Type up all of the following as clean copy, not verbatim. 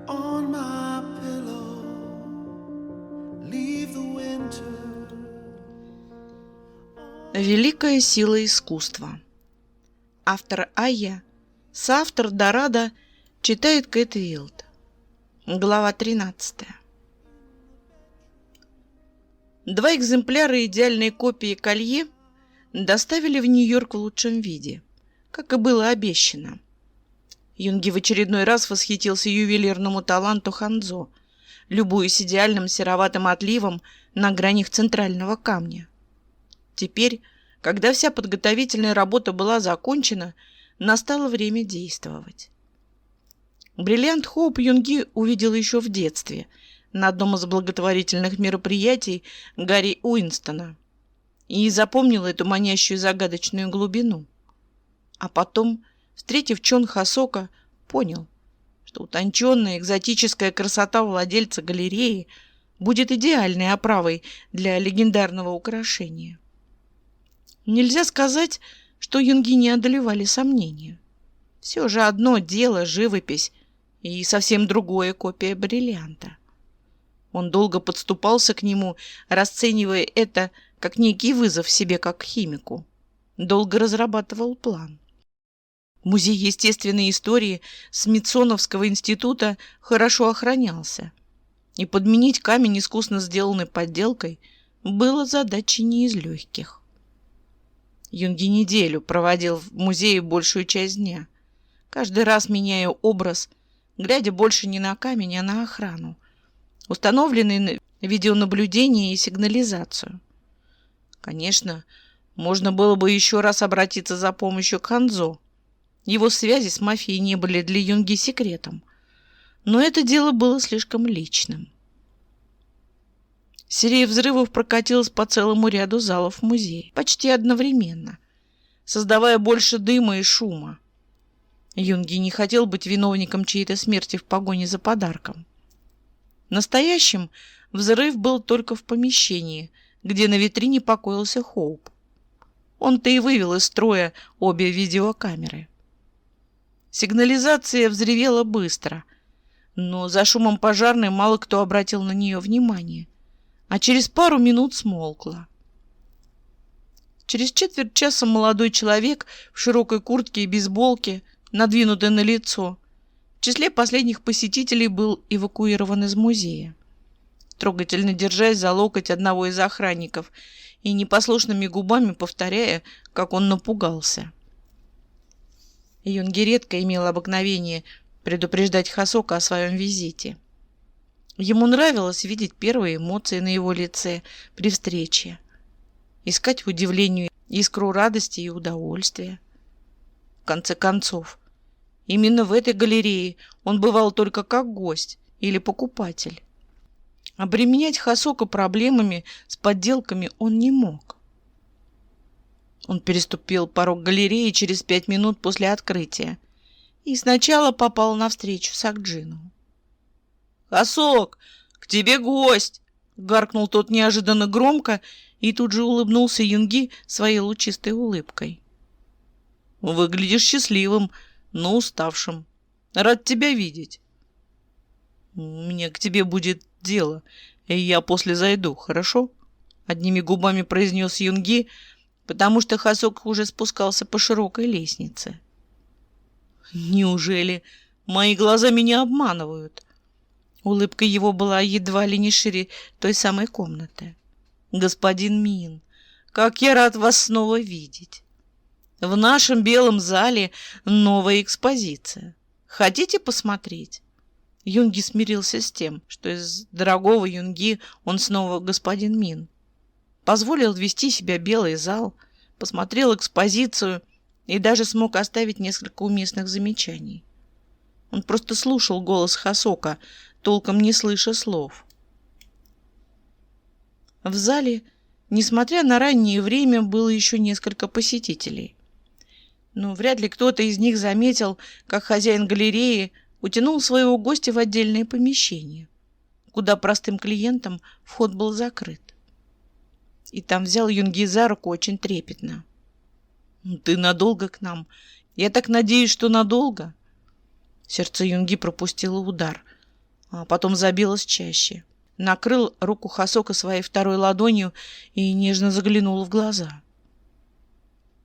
on my pillow, leave the winter. Великая сила искусства. Автор Айя, соавтор Дорадо, читает Кэт Вилд. Глава 13. Два экземпляра идеальной копии колье доставили в Нью-Йорк в лучшем виде, как и было обещано. Юнги в очередной раз восхитился ювелирному таланту Ханзо, любуясь идеальным сероватым отливом на гранях центрального камня. Теперь, когда вся подготовительная работа была закончена, настало время действовать. Бриллиант Хоуп Юнги увидел еще в детстве на одном из благотворительных мероприятий Гарри Уинстона и запомнил эту манящую загадочную глубину. А потом, встретив Чон Хасока, понял, что утонченная экзотическая красота владельца галереи будет идеальной оправой для легендарного украшения. Нельзя сказать, что Юнги не одолевали сомнения. Все же одно дело живопись и совсем другое копия бриллианта. Он долго подступался к нему, расценивая это как некий вызов себе как химику. Долго разрабатывал план. Музей естественной истории Смитсоновского института хорошо охранялся, и подменить камень искусно сделанной подделкой было задачей не из легких. Юнги неделю проводил в музее большую часть дня, каждый раз меняя образ, глядя больше не на камень, а на охрану, установленный видеонаблюдение и сигнализацию. Конечно, можно было бы еще раз обратиться за помощью к Ханзо. Его связи с мафией не были для Юнги секретом, но это дело было слишком личным. Серия взрывов прокатилась по целому ряду залов музея почти одновременно, создавая больше дыма и шума. Юнги не хотел быть виновником чьей-то смерти в погоне за подарком. Настоящим взрыв был только в помещении, где на витрине покоился Хоуп. Он-то и вывел из строя обе видеокамеры. Сигнализация взревела быстро, но за шумом пожарной мало кто обратил на нее внимание, а через пару минут смолкла. Через четверть часа молодой человек в широкой куртке и бейсболке, надвинутой на лицо, в числе последних посетителей был эвакуирован из музея, трогательно держась за локоть одного из охранников и непослушными губами повторяя, как он напугался. Юнги редко имел обыкновение предупреждать Хасока о своем визите. Ему нравилось видеть первые эмоции на его лице при встрече, искать в удивлении искру радости и удовольствия. В конце концов, именно в этой галерее он бывал только как гость или покупатель. Обременять Хасока проблемами с подделками он не мог. Он переступил порог галереи через 5 минут после открытия и сначала попал на встречу с Акджину. «Хасок, к тебе гость!» — гаркнул тот неожиданно громко и тут же улыбнулся Юнги своей лучистой улыбкой. «Выглядишь счастливым, но уставшим. Рад тебя видеть. Мне к тебе будет дело, и я после зайду, хорошо?» — одними губами произнес Юнги, потому что Хасок уже спускался по широкой лестнице. «Неужели мои глаза меня обманывают?» Улыбка его была едва ли не шире той самой комнаты. «Господин Мин, как я рад вас снова видеть! В нашем белом зале новая экспозиция. Хотите посмотреть?» Юнги смирился с тем, что из дорогого Юнги он снова господин Мин. Позволил вести себя белый зал, посмотрел экспозицию и даже смог оставить несколько уместных замечаний. Он просто слушал голос Хасока, толком не слыша слов. В зале, несмотря на раннее время, было еще несколько посетителей. Но вряд ли кто-то из них заметил, как хозяин галереи утянул своего гостя в отдельное помещение, куда простым клиентам вход был закрыт. И там взял Юнги за руку очень трепетно. «Ты надолго к нам? Я так надеюсь, что надолго?» Сердце Юнги пропустило удар. а потом забилось чаще. Накрыл руку Хасока своей второй ладонью и нежно заглянул в глаза.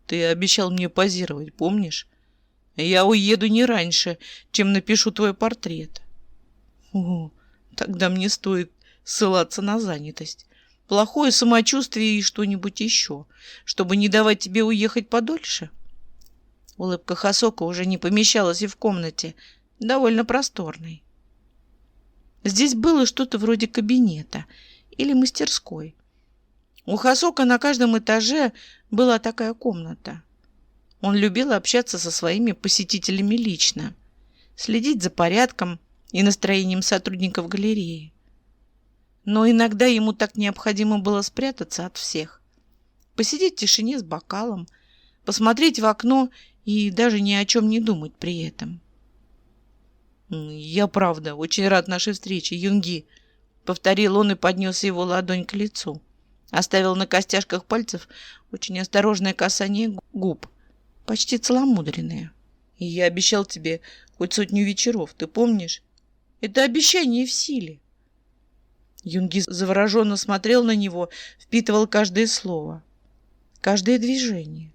«Ты обещал мне позировать, помнишь? Я уеду не раньше, чем напишу твой портрет». «О, тогда мне стоит ссылаться на занятость. Плохое самочувствие и что-нибудь еще, чтобы не давать тебе уехать подольше». Улыбка Хасока уже не помещалась и в комнате, довольно просторной. Здесь было что-то вроде кабинета или мастерской. У Хасока на каждом этаже была такая комната. Он любил общаться со своими посетителями лично, следить за порядком и настроением сотрудников галереи. Но иногда ему так необходимо было спрятаться от всех, посидеть в тишине с бокалом, посмотреть в окно и даже ни о чем не думать при этом. «Я правда очень рад нашей встрече, Юнги», — повторил он и поднес его ладонь к лицу. Оставил на костяшках пальцев очень осторожное касание губ, почти целомудренное. «И я обещал тебе хоть 100 вечеров, ты помнишь? Это обещание в силе». Юнги завороженно смотрел на него, впитывал каждое слово, каждое движение.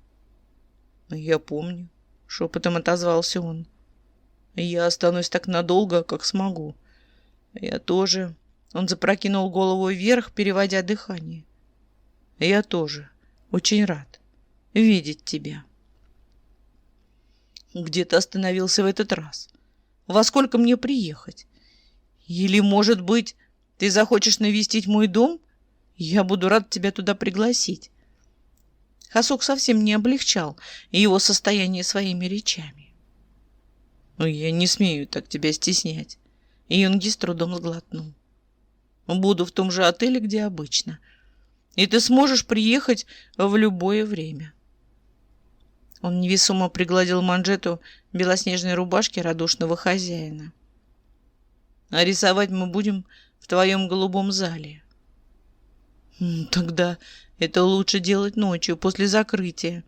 «Я помню», — шепотом отозвался он. «Я останусь так надолго, как смогу. Я тоже...» Он запрокинул голову вверх, переводя дыхание. «Я тоже очень рад видеть тебя». «Где ты остановился в этот раз? Во сколько мне приехать? Или, может быть, ты захочешь навестить мой дом? Я буду рад тебя туда пригласить». Хасок совсем не облегчал его состояние своими речами. «Я не смею так тебя стеснять». И Юнги с трудом сглотнул. «Буду в том же отеле, где обычно. И ты сможешь приехать в любое время». Он невесомо пригладил манжету белоснежной рубашки радушного хозяина. «А рисовать мы будем в твоем голубом зале». «Тогда это лучше делать ночью, после закрытия».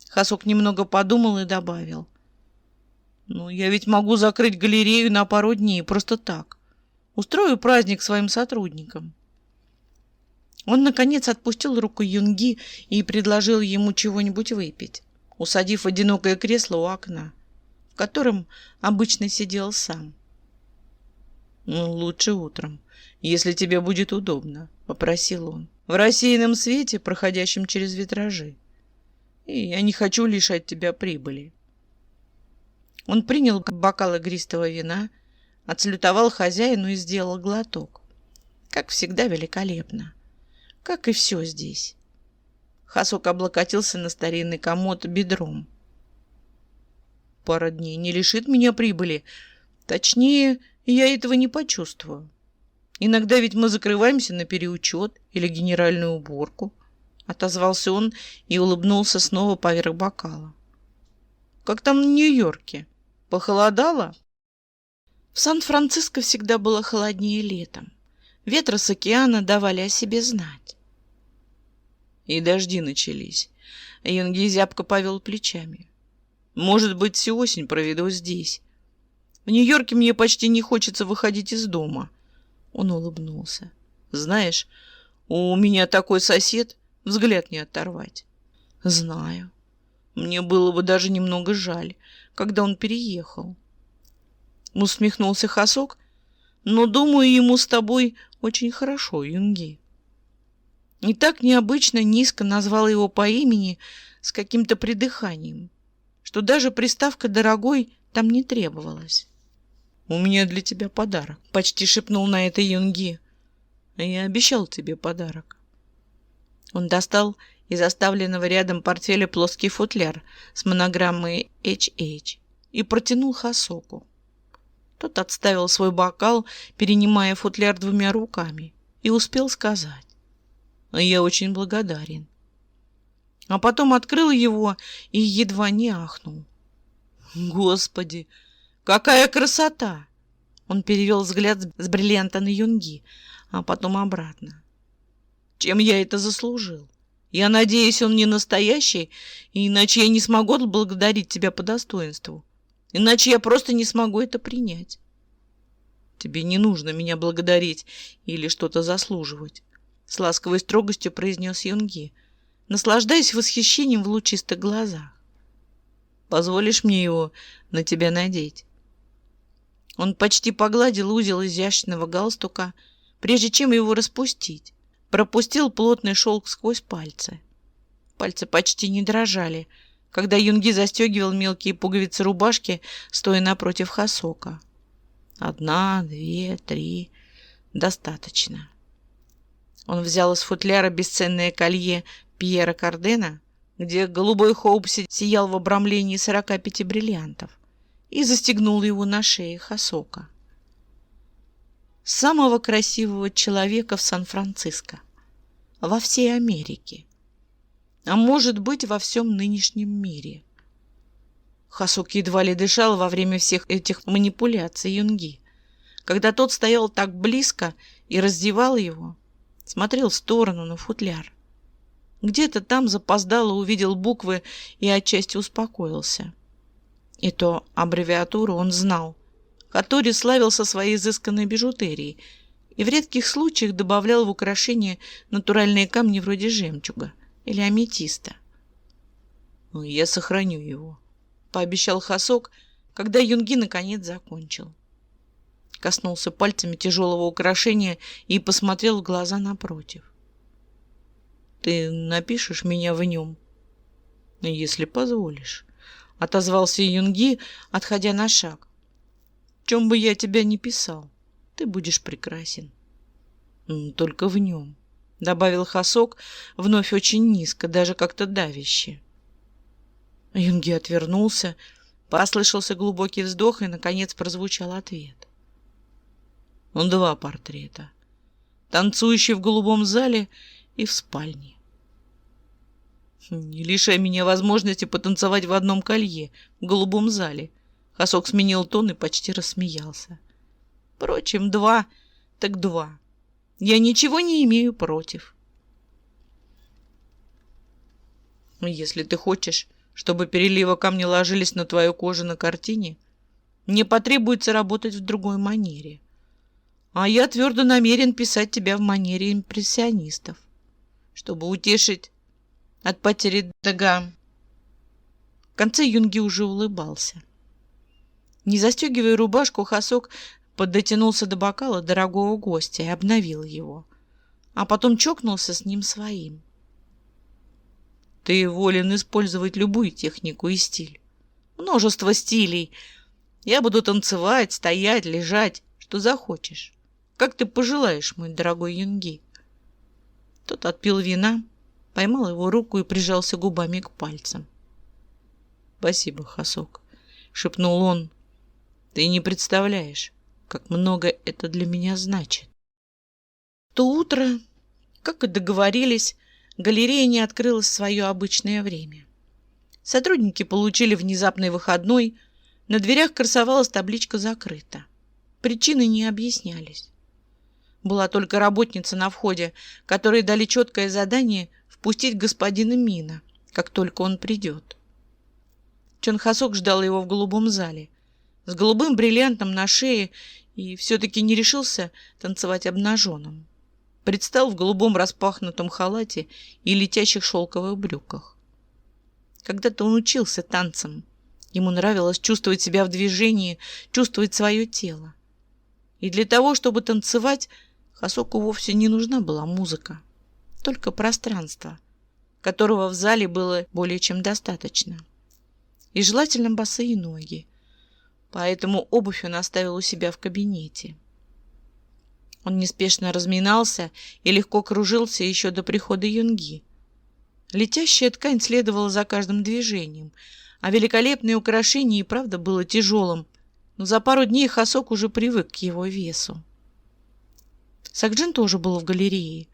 Хасок немного подумал и добавил. «Я ведь могу закрыть галерею на пару дней, просто так. Устрою праздник своим сотрудникам». Он, наконец, отпустил руку Юнги и предложил ему чего-нибудь выпить, усадив в одинокое кресло у окна, в котором обычно сидел сам. «Лучше утром, если тебе будет удобно», — попросил он, — «в рассеянном свете, проходящем через витражи. И я не хочу лишать тебя прибыли». Он принял бокал игристого вина, отсалютовал хозяину и сделал глоток. Как всегда, великолепно. Как и все здесь. Хасок облокотился на старинный комод бедром. «Пара дней не лишит меня прибыли. Точнее, я этого не почувствую. Иногда ведь мы закрываемся на переучет или генеральную уборку», — отозвался он и улыбнулся снова поверх бокала. «Как там в Нью-Йорке? Похолодало?» В Сан-Франциско всегда было холоднее летом. Ветры с океана давали о себе знать. И дожди начались. Юнги зябко повел плечами. «Может быть, всю осень проведу здесь. В Нью-Йорке мне почти не хочется выходить из дома». Он улыбнулся. «Знаешь, у меня такой сосед, взгляд не оторвать». «Знаю. Мне было бы даже немного жаль, когда он переехал». Усмехнулся Хасок. «Но, думаю, ему с тобой очень хорошо, Юнги». И так необычно низко назвал его по имени с каким-то придыханием, что даже приставка «дорогой» там не требовалась. «У меня для тебя подарок», — почти шепнул на это Юнги. «Я обещал тебе подарок». Он достал из оставленного рядом портфеля плоский футляр с монограммой HH и протянул Хасоку. Тот отставил свой бокал, перенимая футляр 2 руками, и успел сказать: «Я очень благодарен». А потом открыл его и едва не ахнул. «Господи, какая красота!» Он перевел взгляд с бриллианта на Юнги, а потом обратно. «Чем я это заслужил? Я надеюсь, он не настоящий, иначе я не смогу отблагодарить тебя по достоинству. Иначе я просто не смогу это принять». Тебе не нужно меня благодарить или что-то заслуживать, с ласковой строгостью произнес Юнги, наслаждаясь восхищением в лучистых глазах. Позволишь мне его на тебя надеть? Он почти погладил узел изящного галстука, прежде чем его распустить, пропустил плотный шелк сквозь пальцы. Пальцы почти не дрожали, когда Юнги застегивал мелкие пуговицы рубашки, стоя напротив Хасока. 1, 2, 3. Достаточно. Он взял из футляра бесценное колье Пьера Кардена, где голубой хоупси сиял в обрамлении 45 бриллиантов, и застегнул его на шее Хасока. Самого красивого человека в Сан-Франциско, во всей Америке, а может быть, во всем нынешнем мире. Хасок едва ли дышал во время всех этих манипуляций Юнги. Когда тот стоял так близко и раздевал его, смотрел в сторону на футляр. Где-то там запоздало увидел буквы и отчасти успокоился. Эту аббревиатуру он знал. Хатори славился своей изысканной бижутерией и в редких случаях добавлял в украшения натуральные камни вроде жемчуга или аметиста. «Я сохраню его», — пообещал Хасок, когда Юнги наконец закончил. Коснулся пальцами тяжелого украшения и посмотрел в глаза напротив. «Ты напишешь меня в нем?» «Если позволишь», — отозвался Юнги, отходя на шаг. «В чем бы я тебя ни писал, ты будешь прекрасен». «Только в нем», — добавил Хасок, вновь очень низко, даже как-то давяще. Юнги отвернулся, послышался глубокий вздох, и, наконец, прозвучал ответ. 2 портрета. Танцующий в голубом зале и в спальне. Не лишай меня возможности потанцевать в одном колье в голубом зале. Хасок сменил тон и почти рассмеялся. Впрочем, 2 так 2. Я ничего не имею против. Если ты хочешь, чтобы переливы камня ложились на твою кожу на картине, мне потребуется работать в другой манере. А я твердо намерен писать тебя в манере импрессионистов, чтобы утешить от потери Дега. В конце Юнги уже улыбался. Не застегивая рубашку, Хасок подтянулся до бокала дорогого гостя и обновил его, а потом чокнулся с ним своим. Ты волен использовать любую технику и стиль. Множество стилей. Я буду танцевать, стоять, лежать, что захочешь. Как ты пожелаешь, мой дорогой Юнги. Тот отпил вина, поймал его руку и прижался губами к пальцам. «Спасибо, Хасок», — шепнул он. «Ты не представляешь, как много это для меня значит». То утро, как и договорились, галерея не открылась в свое обычное время. Сотрудники получили внезапный выходной, на дверях красовалась табличка «Закрыто». Причины не объяснялись. Была только работница на входе, которой дали четкое задание впустить господина Мина, как только он придет. Чон Хасок ждал его в голубом зале, с голубым бриллиантом на шее, и все-таки не решился танцевать обнаженным. Предстал в голубом распахнутом халате и летящих шелковых брюках. Когда-то он учился танцам. Ему нравилось чувствовать себя в движении, чувствовать свое тело. И для того, чтобы танцевать, Хасоку вовсе не нужна была музыка, только пространство, которого в зале было более чем достаточно. И желательно босые ноги. Поэтому обувь он оставил у себя в кабинете. Он неспешно разминался и легко кружился еще до прихода Юнги. Летящая ткань следовала за каждым движением, а великолепное украшение и правда было тяжелым, но за пару дней Хасок уже привык к его весу. Сакджин тоже был в галерее,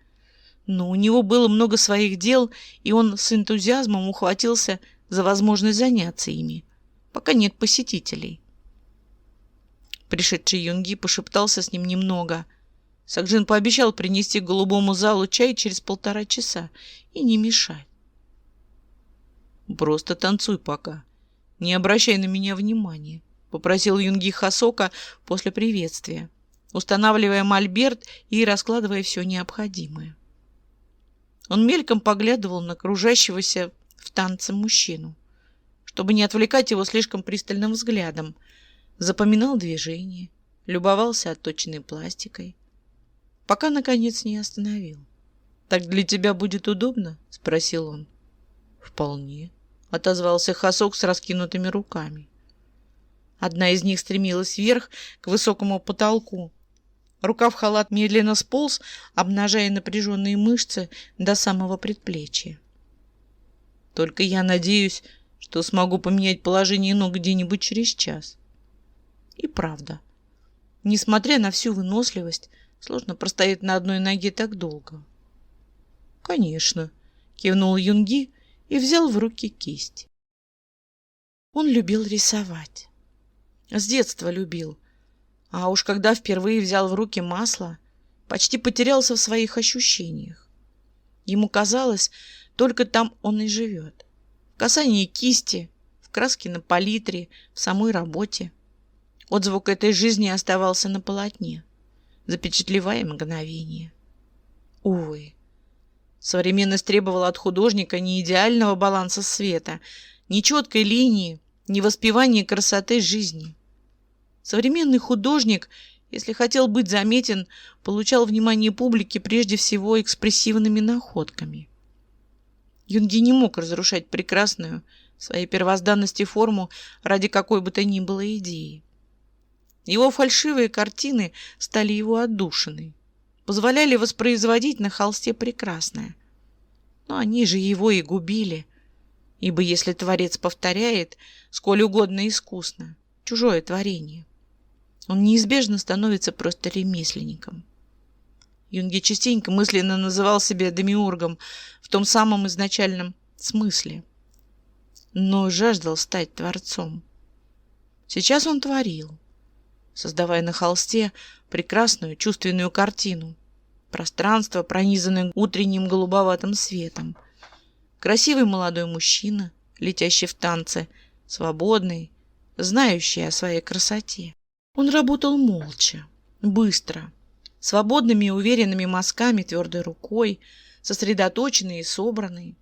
но у него было много своих дел, и он с энтузиазмом ухватился за возможность заняться ими, пока нет посетителей. Пришедший Юнги пошептался с ним немного. Сакджин пообещал принести к голубому залу чай через 1,5 часа и не мешать. «Просто танцуй пока. Не обращай на меня внимания», — попросил Юнги Хасока после приветствия, устанавливая мольберт и раскладывая все необходимое. Он мельком поглядывал на кружащегося в танце мужчину, чтобы не отвлекать его слишком пристальным взглядом, запоминал движения, любовался отточенной пластикой, пока, наконец, не остановил. «Так для тебя будет удобно?» — спросил он. «Вполне», — отозвался Хасок с раскинутыми руками. Одна из них стремилась вверх, к высокому потолку. Рукав халат медленно сполз, обнажая напряженные мышцы до самого предплечья. «Только я надеюсь, что смогу поменять положение ног где-нибудь через час». И правда, несмотря на всю выносливость, сложно простоять на одной ноге так долго. «Конечно», — кивнул Юнги и взял в руки кисть. Он любил рисовать. С детства любил. А уж когда впервые взял в руки масло, почти потерялся в своих ощущениях. Ему казалось, только там он и живет. В касании кисти, в краске на палитре, в самой работе. Отзвук этой жизни оставался на полотне, запечатлевая мгновение. Увы, современность требовала от художника не идеального баланса света, ни четкой линии, ни воспевания красоты жизни. Современный художник, если хотел быть заметен, получал внимание публики прежде всего экспрессивными находками. Юнги не мог разрушать прекрасную, в своей первозданности форму ради какой бы то ни было идеи. Его фальшивые картины стали его отдушиной, позволяли воспроизводить на холсте прекрасное. Но они же его и губили, ибо если творец повторяет, сколь угодно искусно, чужое творение, он неизбежно становится просто ремесленником. Юнги частенько мысленно называл себя демиургом в том самом изначальном смысле, но жаждал стать творцом. Сейчас он творил, создавая на холсте прекрасную чувственную картину, пространство, пронизанное утренним голубоватым светом, красивый молодой мужчина, летящий в танце, свободный, знающий о своей красоте. Он работал молча, быстро, свободными и уверенными мазками, твердой рукой, сосредоточенный и собранный.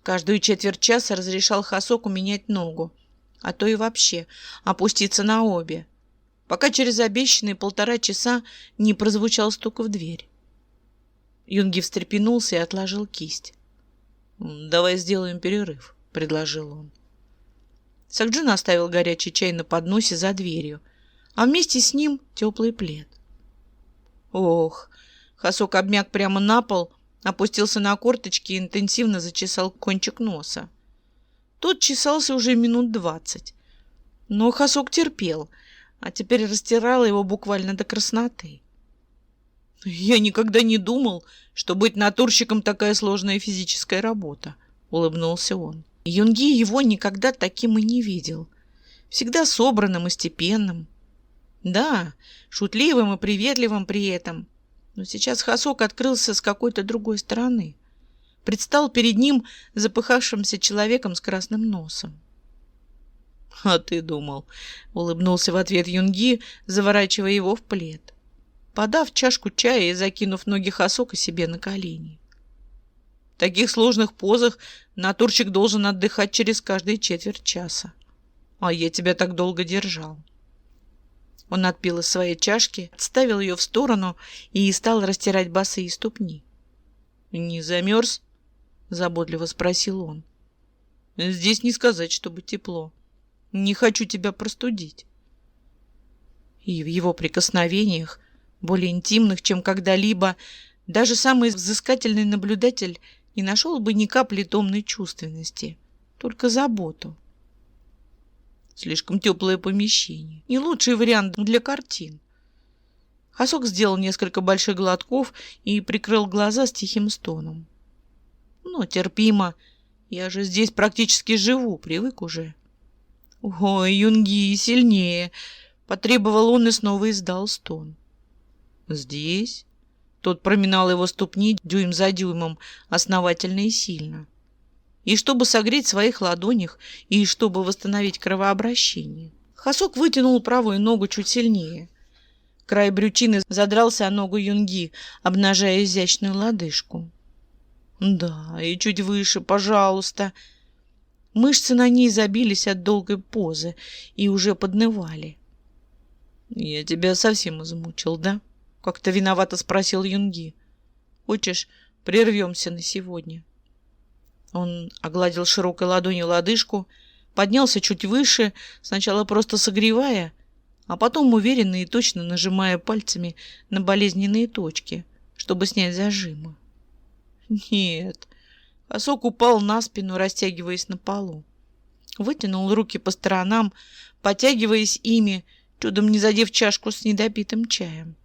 Каждую четверть часа разрешал Хасоку менять ногу, а то и вообще опуститься на обе, пока через обещанные 1,5 часа не прозвучал стук в дверь. Юнги встрепенулся и отложил кисть. «Давай сделаем перерыв», — предложил он. Сакджин оставил горячий чай на подносе за дверью, а вместе с ним теплый плед. Ох, Хасок обмяк прямо на пол, опустился на корточки и интенсивно зачесал кончик носа. Тот чесался уже минут 20, но Хасок терпел, а теперь растирал его буквально до красноты. «Я никогда не думал, что быть натурщиком такая сложная физическая работа», — улыбнулся он. Юнги его никогда таким и не видел. Всегда собранным и степенным. Да, шутливым и приветливым при этом. Но сейчас Хасок открылся с какой-то другой стороны. Предстал перед ним запыхавшимся человеком с красным носом. «А ты думал», — улыбнулся в ответ Юнги, заворачивая его в плед, подав чашку чая и закинув ноги Хасока себе на колени. В таких сложных позах натурщик должен отдыхать через каждые четверть часа. А я тебя так долго держал. Он отпил из своей чашки, отставил ее в сторону и стал растирать босые ступни. «Не замерз?» — заботливо спросил он. «Здесь не сказать, чтобы тепло. Не хочу тебя простудить». И в его прикосновениях, более интимных, чем когда-либо, даже самый взыскательный наблюдатель не нашел бы ни капли томной чувственности, только заботу. Слишком теплое помещение. Не лучший вариант для картин. Хасок сделал несколько больших глотков и прикрыл глаза с тихим стоном. Но терпимо. Я же здесь практически живу, привык уже. Ой, Юнги, сильнее. Потребовал он и снова издал стон. Здесь? Тот проминал его ступни дюйм за дюймом, основательно и сильно. И чтобы согреть в своих ладонях, и чтобы восстановить кровообращение. Хасок вытянул правую ногу чуть сильнее. Край брючины задрался о ногу Юнги, обнажая изящную лодыжку. Да, и чуть выше, пожалуйста. Мышцы на ней забились от долгой позы и уже поднывали. «Я тебя совсем измучил, да?» — как-то виновато спросил Юнги. «Хочешь, прервемся на сегодня?» Он огладил широкой ладонью лодыжку, поднялся чуть выше, сначала просто согревая, а потом уверенно и точно нажимая пальцами на болезненные точки, чтобы снять зажимы. Нет. Хасок упал на спину, растягиваясь на полу. Вытянул руки по сторонам, потягиваясь ими, чудом не задев чашку с недопитым чаем.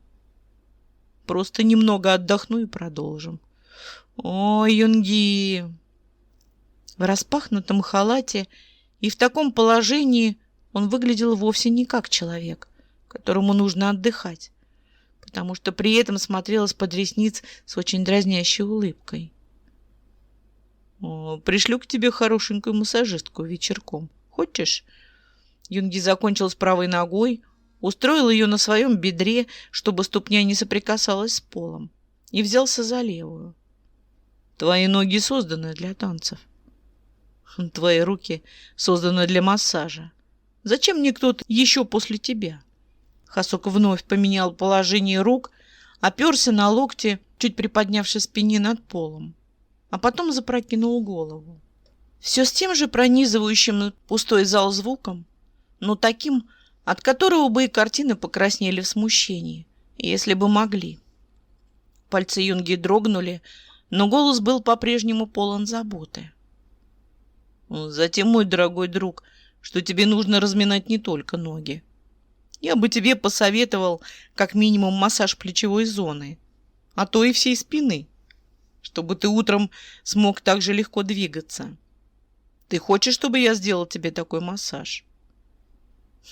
Просто немного отдохну и продолжим. О, Юнги! В распахнутом халате и в таком положении он выглядел вовсе не как человек, которому нужно отдыхать, потому что при этом смотрел из-под ресниц с очень дразнящей улыбкой. «Пришлю к тебе хорошенькую массажистку вечерком. Хочешь?» Юнги закончил с правой ногой, устроил ее на своем бедре, чтобы ступня не соприкасалась с полом, и взялся за левую. «Твои ноги созданы для танцев. Твои руки созданы для массажа. Зачем мне кто-то еще после тебя?» Хасок вновь поменял положение рук, оперся на локти, чуть приподнявши спине над полом, а потом запрокинул голову. Все с тем же пронизывающим пустой зал звуком, но таким, от которого бы и картины покраснели в смущении, если бы могли. Пальцы Юнги дрогнули, но голос был по-прежнему полон заботы. «Затем, мой дорогой друг, что тебе нужно разминать не только ноги. Я бы тебе посоветовал как минимум массаж плечевой зоны, а то и всей спины, чтобы ты утром смог так же легко двигаться. Ты хочешь, чтобы я сделал тебе такой массаж?»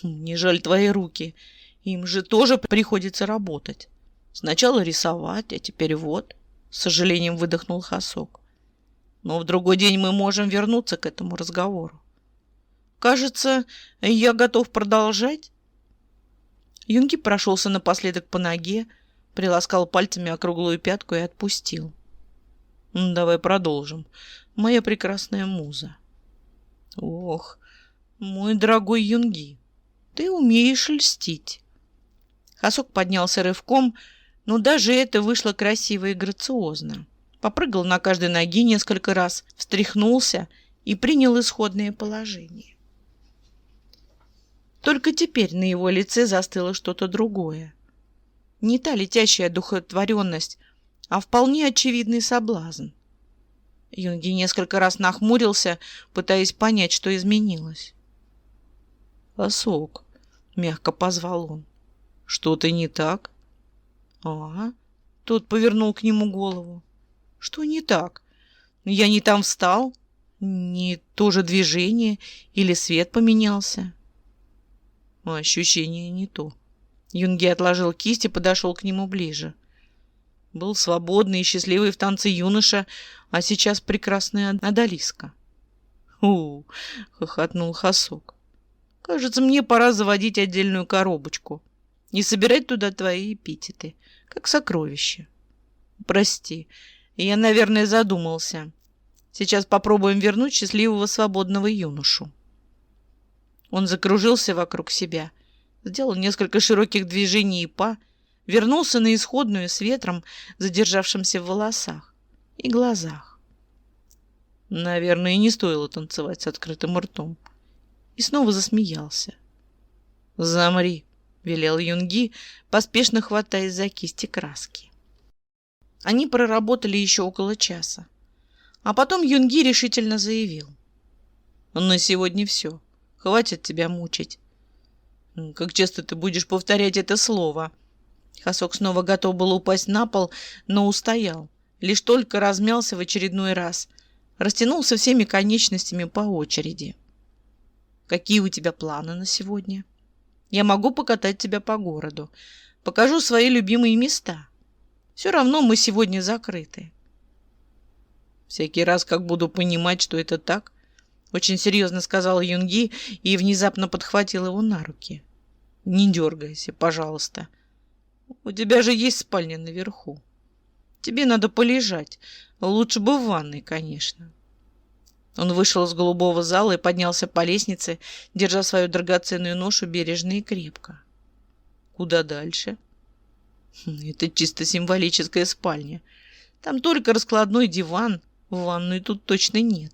«Не жаль твои руки, им же тоже приходится работать. Сначала рисовать, а теперь вот», — с сожалением выдохнул Хасок. «Но в другой день мы можем вернуться к этому разговору. Кажется, я готов продолжать». Юнги прошелся напоследок по ноге, приласкал пальцами округлую пятку и отпустил. «Давай продолжим, моя прекрасная муза». «Ох, мой дорогой Юнги, ты умеешь льстить». Хасок поднялся рывком, но даже это вышло красиво и грациозно. Попрыгал на каждой ноге несколько раз, встряхнулся и принял исходное положение. Только теперь на его лице застыло что-то другое. Не та летящая одухотворенность, а вполне очевидный соблазн. Юнги несколько раз нахмурился, пытаясь понять, что изменилось. «Хасок», — мягко позвал он, — «что-то не так?» Тот повернул к нему голову. «Что не так? Я не там встал? Не то же движение? Или свет поменялся?» Ощущение не то. Юнги отложил кисть и подошел к нему ближе. Был свободный и счастливый в танце юноша, а сейчас прекрасная одолиска. Хохотнул Хасок. «Кажется, мне пора заводить отдельную коробочку и собирать туда твои эпитеты, как сокровища. Прости, я, наверное, задумался. Сейчас попробуем вернуть счастливого свободного юношу». Он закружился вокруг себя, сделал несколько широких движений и вернулся на исходную с ветром, задержавшимся в волосах и глазах. Наверное, и не стоило танцевать с открытым ртом. И снова засмеялся. «Замри», — велел Юнги, поспешно хватаясь за кисти краски. Они проработали еще около часа. А потом Юнги решительно заявил: «На сегодня все. Хватит тебя мучить». «Как часто ты будешь повторять это слово?» Хасок снова готов был упасть на пол, но устоял. Лишь только размялся в очередной раз. Растянулся всеми конечностями по очереди. «Какие у тебя планы на сегодня? Я могу покатать тебя по городу. Покажу свои любимые места. Все равно мы сегодня закрыты». «Всякий раз, как буду понимать, что это так», — очень серьезно сказал Юнги и внезапно подхватил его на руки. «Не дергайся, пожалуйста. У тебя же есть спальня наверху. Тебе надо полежать. Лучше бы в ванной, конечно. Он вышел из голубого зала и поднялся по лестнице, держа свою драгоценную ношу бережно и крепко. Куда дальше? Это чисто символическая спальня. Там только раскладной диван, в ванной тут точно нет,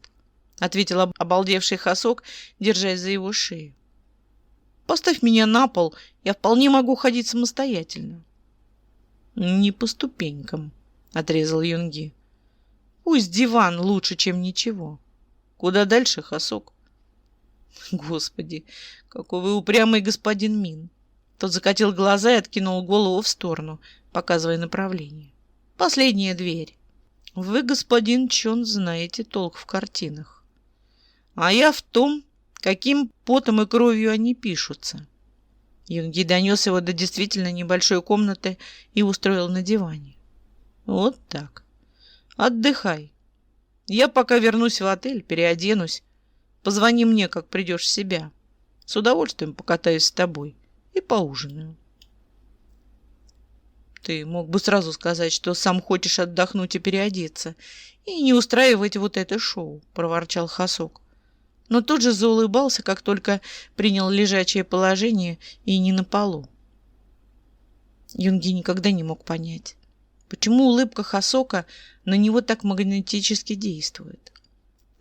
ответил обалдевший Хасок, держась за его шею. Поставь меня на пол, я вполне могу ходить самостоятельно. Не по ступенькам, отрезал Юнги. Пусть диван лучше, чем ничего. Куда дальше, Хасок? Господи, какой вы упрямый господин Мин. Тот закатил глаза и откинул голову в сторону, показывая направление. Последняя дверь. Вы, господин Чон, знаете толк в картинах. А я в том, каким потом и кровью они пишутся. Юнги донес его до действительно небольшой комнаты и устроил на диване. Вот так. Отдыхай. Я пока вернусь в отель, переоденусь. Позвони мне, как придешь в себя. С удовольствием покатаюсь с тобой и поужинаю. Ты мог бы сразу сказать, что сам хочешь отдохнуть и переодеться, и не устраивать вот это шоу, проворчал Хасок. Но тут же заулыбался, как только принял лежачее положение и не на полу. Юнги никогда не мог понять, почему улыбка Хасока на него так магнетически действует,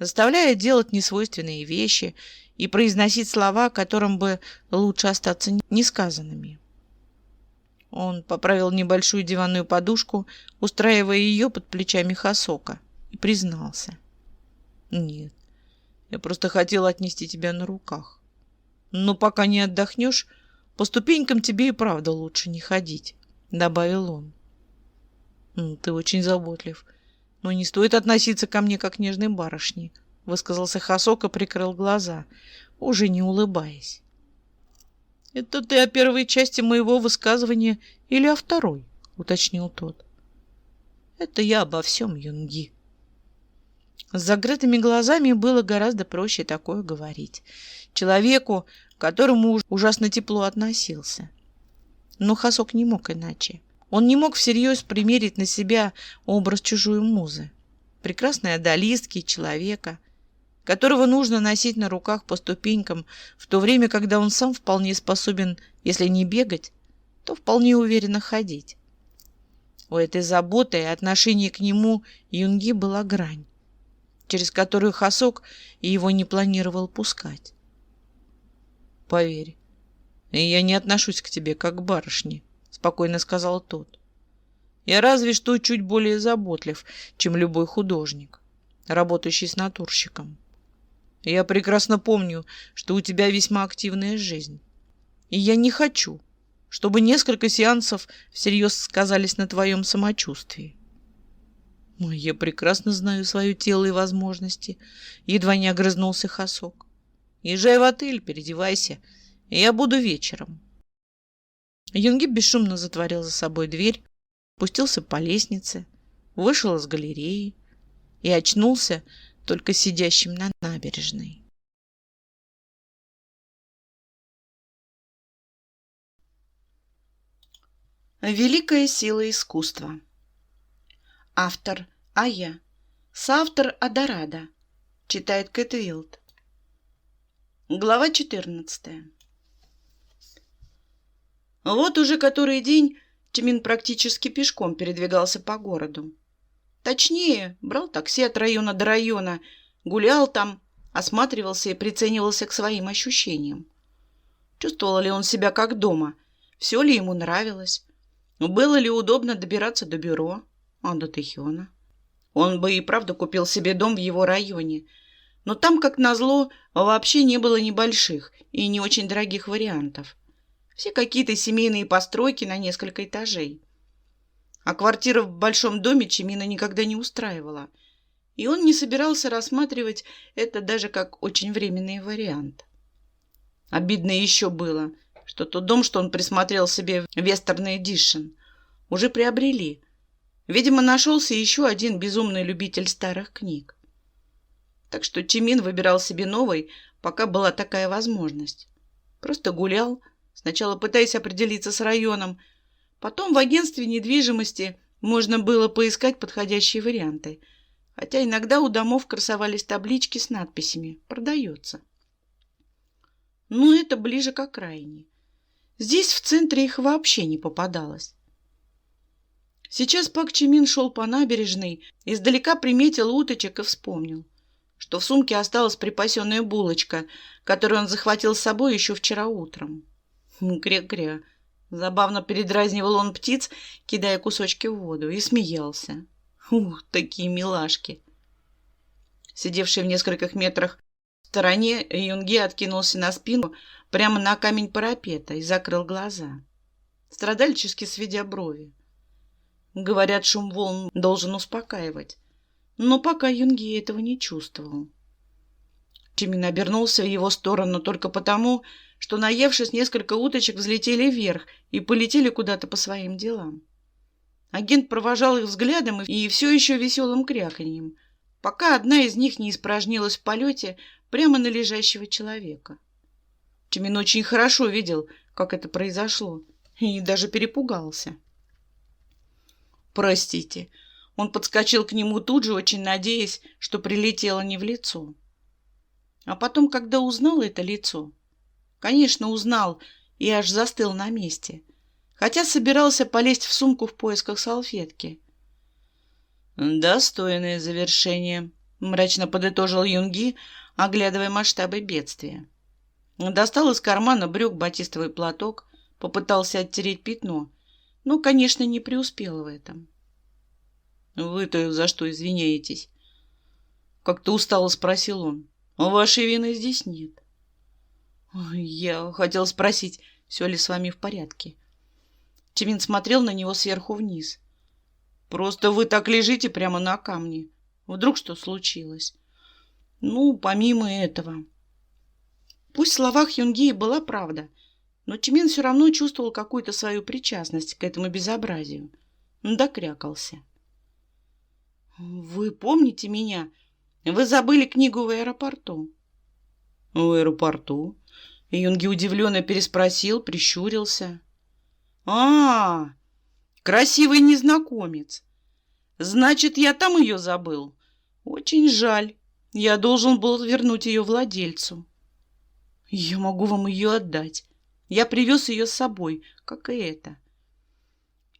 заставляя делать несвойственные вещи и произносить слова, которым бы лучше остаться несказанными. Он поправил небольшую диванную подушку, устраивая ее под плечами Хасока, и признался. «Нет, я просто хотел отнести тебя на руках. Но пока не отдохнешь, по ступенькам тебе и правда лучше не ходить», — добавил он. «Ты очень заботлив, но не стоит относиться ко мне как к нежной барышне», — высказался Хасок и прикрыл глаза, уже не улыбаясь. «Это ты о первой части моего высказывания или о второй?» — уточнил тот. «Это я обо всем, Юнги». С закрытыми глазами было гораздо проще такое говорить. Человеку, к которому ужасно тепло относился. Но Хасок не мог иначе. Он не мог всерьез примерить на себя образ чужой музы. Прекрасной одолистки, человека, которого нужно носить на руках по ступенькам, в то время, когда он сам вполне способен, если не бегать, то вполне уверенно ходить. У этой заботы и отношения к нему Юнги была грань, через которую Хасок и его не планировал пускать. «Поверь, я не отношусь к тебе как к барышне», — спокойно сказал тот. «Я разве что чуть более заботлив, чем любой художник, работающий с натурщиком. Я прекрасно помню, что у тебя весьма активная жизнь. И я не хочу, чтобы несколько сеансов всерьез сказались на твоем самочувствии». «Ой, я прекрасно знаю свое тело и возможности», — едва не огрызнулся Хасок. «Езжай в отель, переодевайся, и я буду вечером». Юнги бесшумно затворил за собой дверь, спустился по лестнице, вышел из галереи и очнулся только сидящим на набережной. Великая сила искусства. Автор Ая. Соавтор Адорада. Читает Кэт Уилд. Глава 14. Вот уже который день Чимин практически пешком передвигался по городу. Точнее, брал такси от района до района, гулял там, осматривался и приценивался к своим ощущениям. Чувствовал ли он себя как дома? Все ли ему нравилось? Было ли удобно добираться до бюро? А до Тэхёна? Он бы и правда купил себе дом в его районе, но там, как назло, вообще не было ни больших и не очень дорогих вариантов. Все какие-то семейные постройки на несколько этажей. А квартира в большом доме Чимина никогда не устраивала, и он не собирался рассматривать это даже как очень временный вариант. Обидно еще было, что тот дом, что он присмотрел себе в Вестерн Эдишн, уже приобрели. Видимо, нашелся еще один безумный любитель старых книг. Так что Чимин выбирал себе новый, пока была такая возможность. Просто гулял, сначала пытаясь определиться с районом, Потом в агентстве недвижимости можно было поискать подходящие варианты, хотя иногда у домов красовались таблички с надписями «Продается». Но это ближе к окраине. Здесь в центре их вообще не попадалось. Сейчас Пак Чимин шел по набережной, издалека приметил уточек и вспомнил, что в сумке осталась припасенная булочка, которую он захватил с собой еще вчера утром. Кря-кря. Забавно передразнивал он птиц, кидая кусочки в воду, и смеялся. Ух, такие милашки! Сидевший в нескольких метрах в стороне, Юнги откинулся на спину прямо на камень парапета и закрыл глаза, страдальчески сведя брови. Говорят, шум волн должен успокаивать, но пока Юнги этого не чувствовал. Чимин обернулся в его сторону только потому, что, наевшись, несколько уточек взлетели вверх и полетели куда-то по своим делам. Агент провожал их взглядом и все еще веселым кряканьем, пока одна из них не испражнилась в полете прямо на лежащего человека. Чимин очень хорошо видел, как это произошло, и даже перепугался. «Простите». Он подскочил к нему тут же, очень надеясь, что прилетело не в лицо. А потом, когда узнал это лицо, конечно, узнал и аж застыл на месте, хотя собирался полезть в сумку в поисках салфетки. «Достойное завершение», — мрачно подытожил Юнги, оглядывая масштабы бедствия. Достал из кармана брюк батистовый платок, попытался оттереть пятно, но, конечно, не преуспел в этом. «Вы-то за что извиняетесь?» — как-то устало спросил он. «Вашей вины здесь нет». «Я хотел спросить, все ли с вами в порядке». Чимин смотрел на него сверху вниз. «Просто вы так лежите прямо на камне. Вдруг что случилось?» «Ну, помимо этого...» Пусть в словах Юнги была правда, но Чимин все равно чувствовал какую-то свою причастность к этому безобразию. Докрякался. «Вы помните меня? Вы забыли книгу в аэропорту». «В аэропорту?» Юнги удивленно переспросил, прищурился. Красивый незнакомец. Значит, я там ее забыл. Очень жаль. Я должен был вернуть ее владельцу». «Я могу вам ее отдать. Я привез ее с собой, как и это».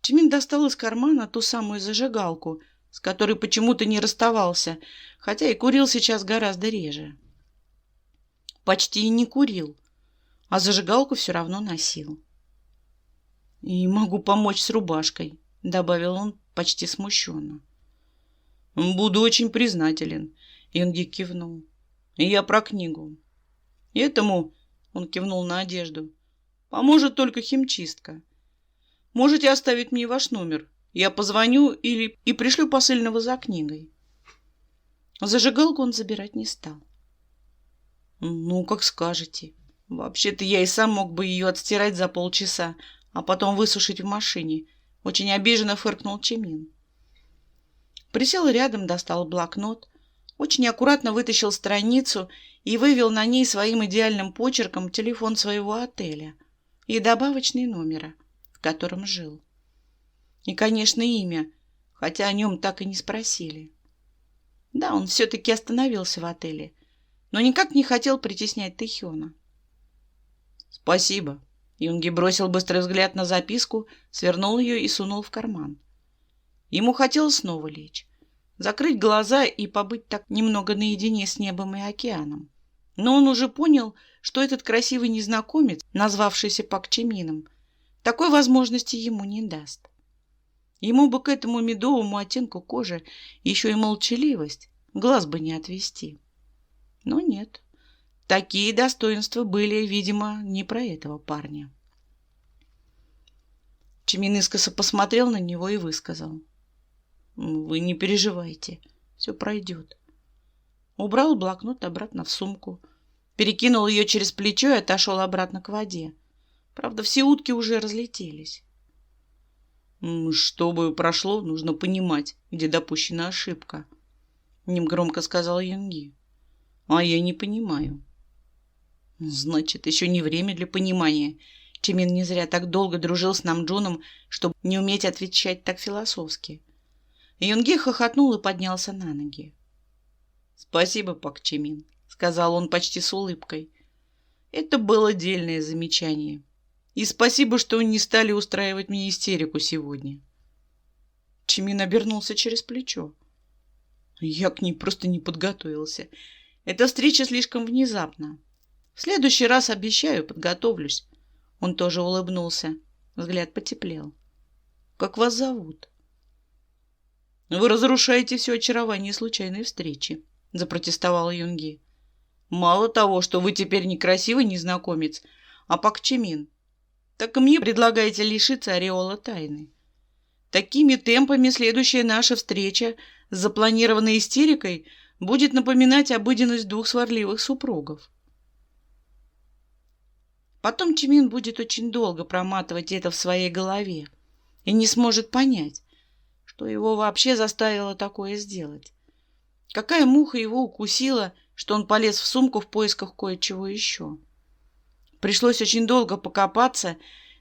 Чимин достал из кармана ту самую зажигалку, с которой почему-то не расставался, хотя и курил сейчас гораздо реже. Почти и не курил, а зажигалку все равно носил. «И могу помочь с рубашкой», — добавил он почти смущенно. «Буду очень признателен», — Юнги кивнул. «Я про книгу. Этому, — он кивнул на одежду, — поможет только химчистка. Можете оставить мне ваш номер. Я позвоню и пришлю посыльного за книгой». Зажигалку он забирать не стал. «Ну, как скажете. Вообще-то я и сам мог бы ее отстирать за полчаса, а потом высушить в машине», — очень обиженно фыркнул Чимин. Присел рядом, достал блокнот, очень аккуратно вытащил страницу и вывел на ней своим идеальным почерком телефон своего отеля и добавочный номера, в котором жил. И, конечно, имя, хотя о нем так и не спросили. Да, он все-таки остановился в отеле, но никак не хотел притеснять Тэхёна. «Спасибо». Юнги бросил быстрый взгляд на записку, свернул ее и сунул в карман. Ему хотелось снова лечь, закрыть глаза и побыть так немного наедине с небом и океаном. Но он уже понял, что этот красивый незнакомец, назвавшийся Пак Чимином, такой возможности ему не даст. Ему бы к этому медовому оттенку кожи еще и молчаливость, глаз бы не отвести. Но нет, такие достоинства были, видимо, не про этого парня. Чимин искоса посмотрел на него и высказал: «Вы не переживайте, все пройдет». Убрал блокнот обратно в сумку, перекинул ее через плечо и отошел обратно к воде. Правда, все утки уже разлетелись. «Чтобы прошло, нужно понимать, где допущена ошибка», — негромко сказал Юнги. «А я не понимаю». «Значит, еще не время для понимания», Чимин не зря так долго дружил с Намджуном, чтобы не уметь отвечать так философски. Юнги хохотнул и поднялся на ноги. «Спасибо, Пак Чимин», — сказал он почти с улыбкой. «Это было дельное замечание. И спасибо, что вы не стали устраивать мне истерику сегодня». Чимин обернулся через плечо. Я к ней просто не подготовился. Эта встреча слишком внезапна. В следующий раз, обещаю, подготовлюсь. Он тоже улыбнулся. Взгляд потеплел. «Как вас зовут?» «Вы разрушаете все очарование случайной встречи», — запротестовал Юнги. «Мало того, что вы теперь не красивый незнакомец, а Пак Чимин, так и мне предлагаете лишиться ореола тайны. Такими темпами следующая наша встреча с запланированной истерикой будет напоминать обыденность двух сварливых супругов. Потом Чимин будет очень долго проматывать это в своей голове и не сможет понять, что его вообще заставило такое сделать. Какая муха его укусила, что он полез в сумку в поисках кое-чего еще. Пришлось очень долго покопаться,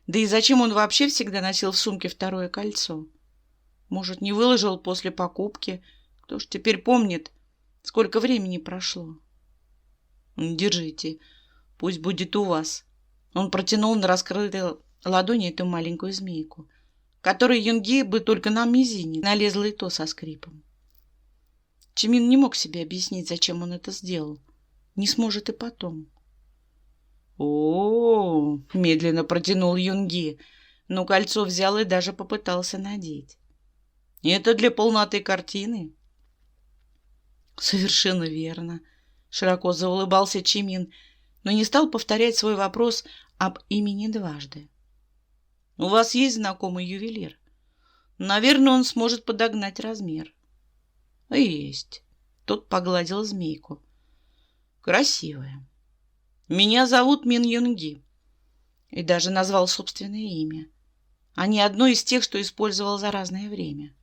да и зачем он вообще всегда носил в сумке второе кольцо? Может, не выложил после покупки? Кто ж теперь помнит, сколько времени прошло? Держите, пусть будет у вас. Он протянул на раскрытой ладони эту маленькую змейку, которой Юнги бы только на мизине налезла и то со скрипом. Чимин не мог себе объяснить, зачем он это сделал. Не сможет и потом. О, медленно протянул Юнги, но кольцо взял и даже попытался надеть. Это для полноты картины. Совершенно верно. Широко заулыбался Чимин, но не стал повторять свой вопрос об имени дважды. У вас есть знакомый ювелир? Наверное, он сможет подогнать размер. Есть. Тот погладил змейку. Красивая. Меня зовут Мин Юнги. И даже назвал собственное имя, а не одно из тех, что использовал за разное время.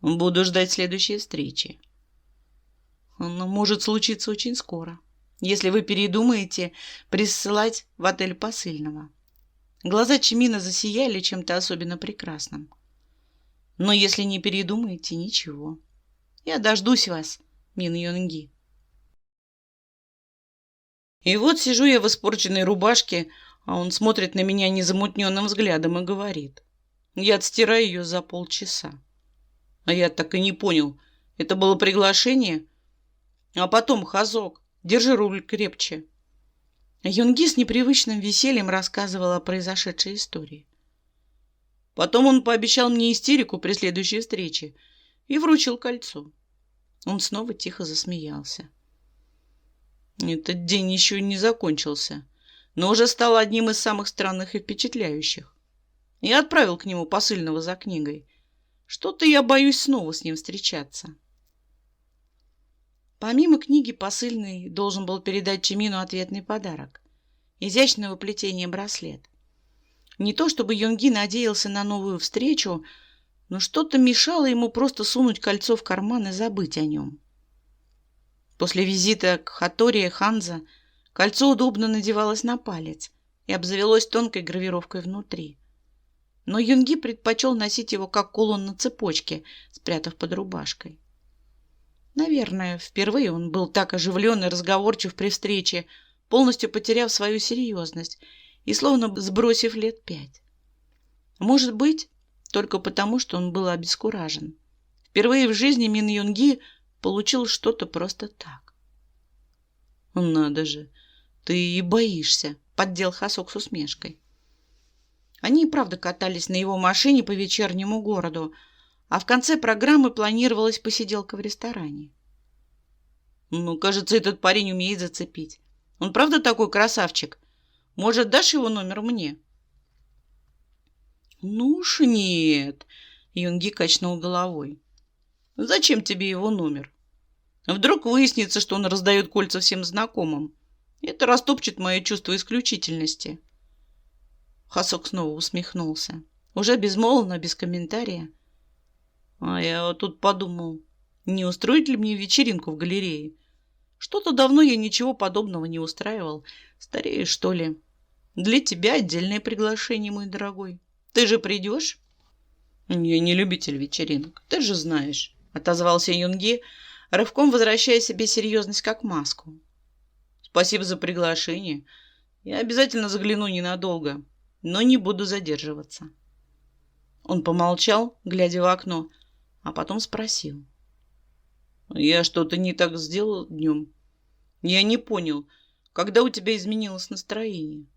Буду ждать следующей встречи. Она может случиться очень скоро, если вы передумаете присылать в отель посыльного. Глаза Чимина засияли чем-то особенно прекрасным. Но если не передумаете, ничего. Я дождусь вас, Мин Юнги. И вот сижу я в испорченной рубашке, а он смотрит на меня незамутненным взглядом и говорит. Я отстираю ее за полчаса. А я так и не понял, это было приглашение? А потом, Хазок, держи руль крепче. Юнги с непривычным весельем рассказывал о произошедшей истории. Потом он пообещал мне истерику при следующей встрече и вручил кольцо. Он снова тихо засмеялся. Этот день еще не закончился, но уже стал одним из самых странных и впечатляющих. Я отправил к нему посыльного за книгой. Что-то я боюсь снова с ним встречаться. Помимо книги, посыльный должен был передать Чимину ответный подарок – изящного плетения браслет. Не то чтобы Юнги надеялся на новую встречу, но что-то мешало ему просто сунуть кольцо в карман и забыть о нем. После визита к Хатории Ханза кольцо удобно надевалось на палец и обзавелось тонкой гравировкой внутри. Но Юнги предпочел носить его как кулон на цепочке, спрятав под рубашкой. Наверное, впервые он был так оживлен и разговорчив при встрече, полностью потеряв свою серьезность и словно сбросив лет 5. Может быть, только потому, что он был обескуражен. Впервые в жизни Мин Юнги получил что-то просто так. «Надо же, ты и боишься», — поддел Хасок с усмешкой. Они и правда катались на его машине по вечернему городу, а в конце программы планировалась посиделка в ресторане. «Ну, кажется, этот парень умеет зацепить. Он правда такой красавчик? Может, дашь его номер мне?» «Ну уж нет», — Юнги качнул головой. «Зачем тебе его номер? Вдруг выяснится, что он раздает кольца всем знакомым. Это растопчет мое чувство исключительности». Хасок снова усмехнулся. Уже безмолвно, без комментария. «А я вот тут подумал, не устроить ли мне вечеринку в галерее? Что-то давно я ничего подобного не устраивал. Старею, что ли? Для тебя отдельное приглашение, мой дорогой. Ты же придешь? Я не любитель вечеринок, ты же знаешь, отозвался Юнги, рывком возвращая себе серьезность как маску. Спасибо за приглашение. Я обязательно загляну ненадолго, но не буду задерживаться. Он помолчал, глядя в окно, а потом спросил. Я что-то не так сделал днем? Я не понял, когда у тебя изменилось настроение.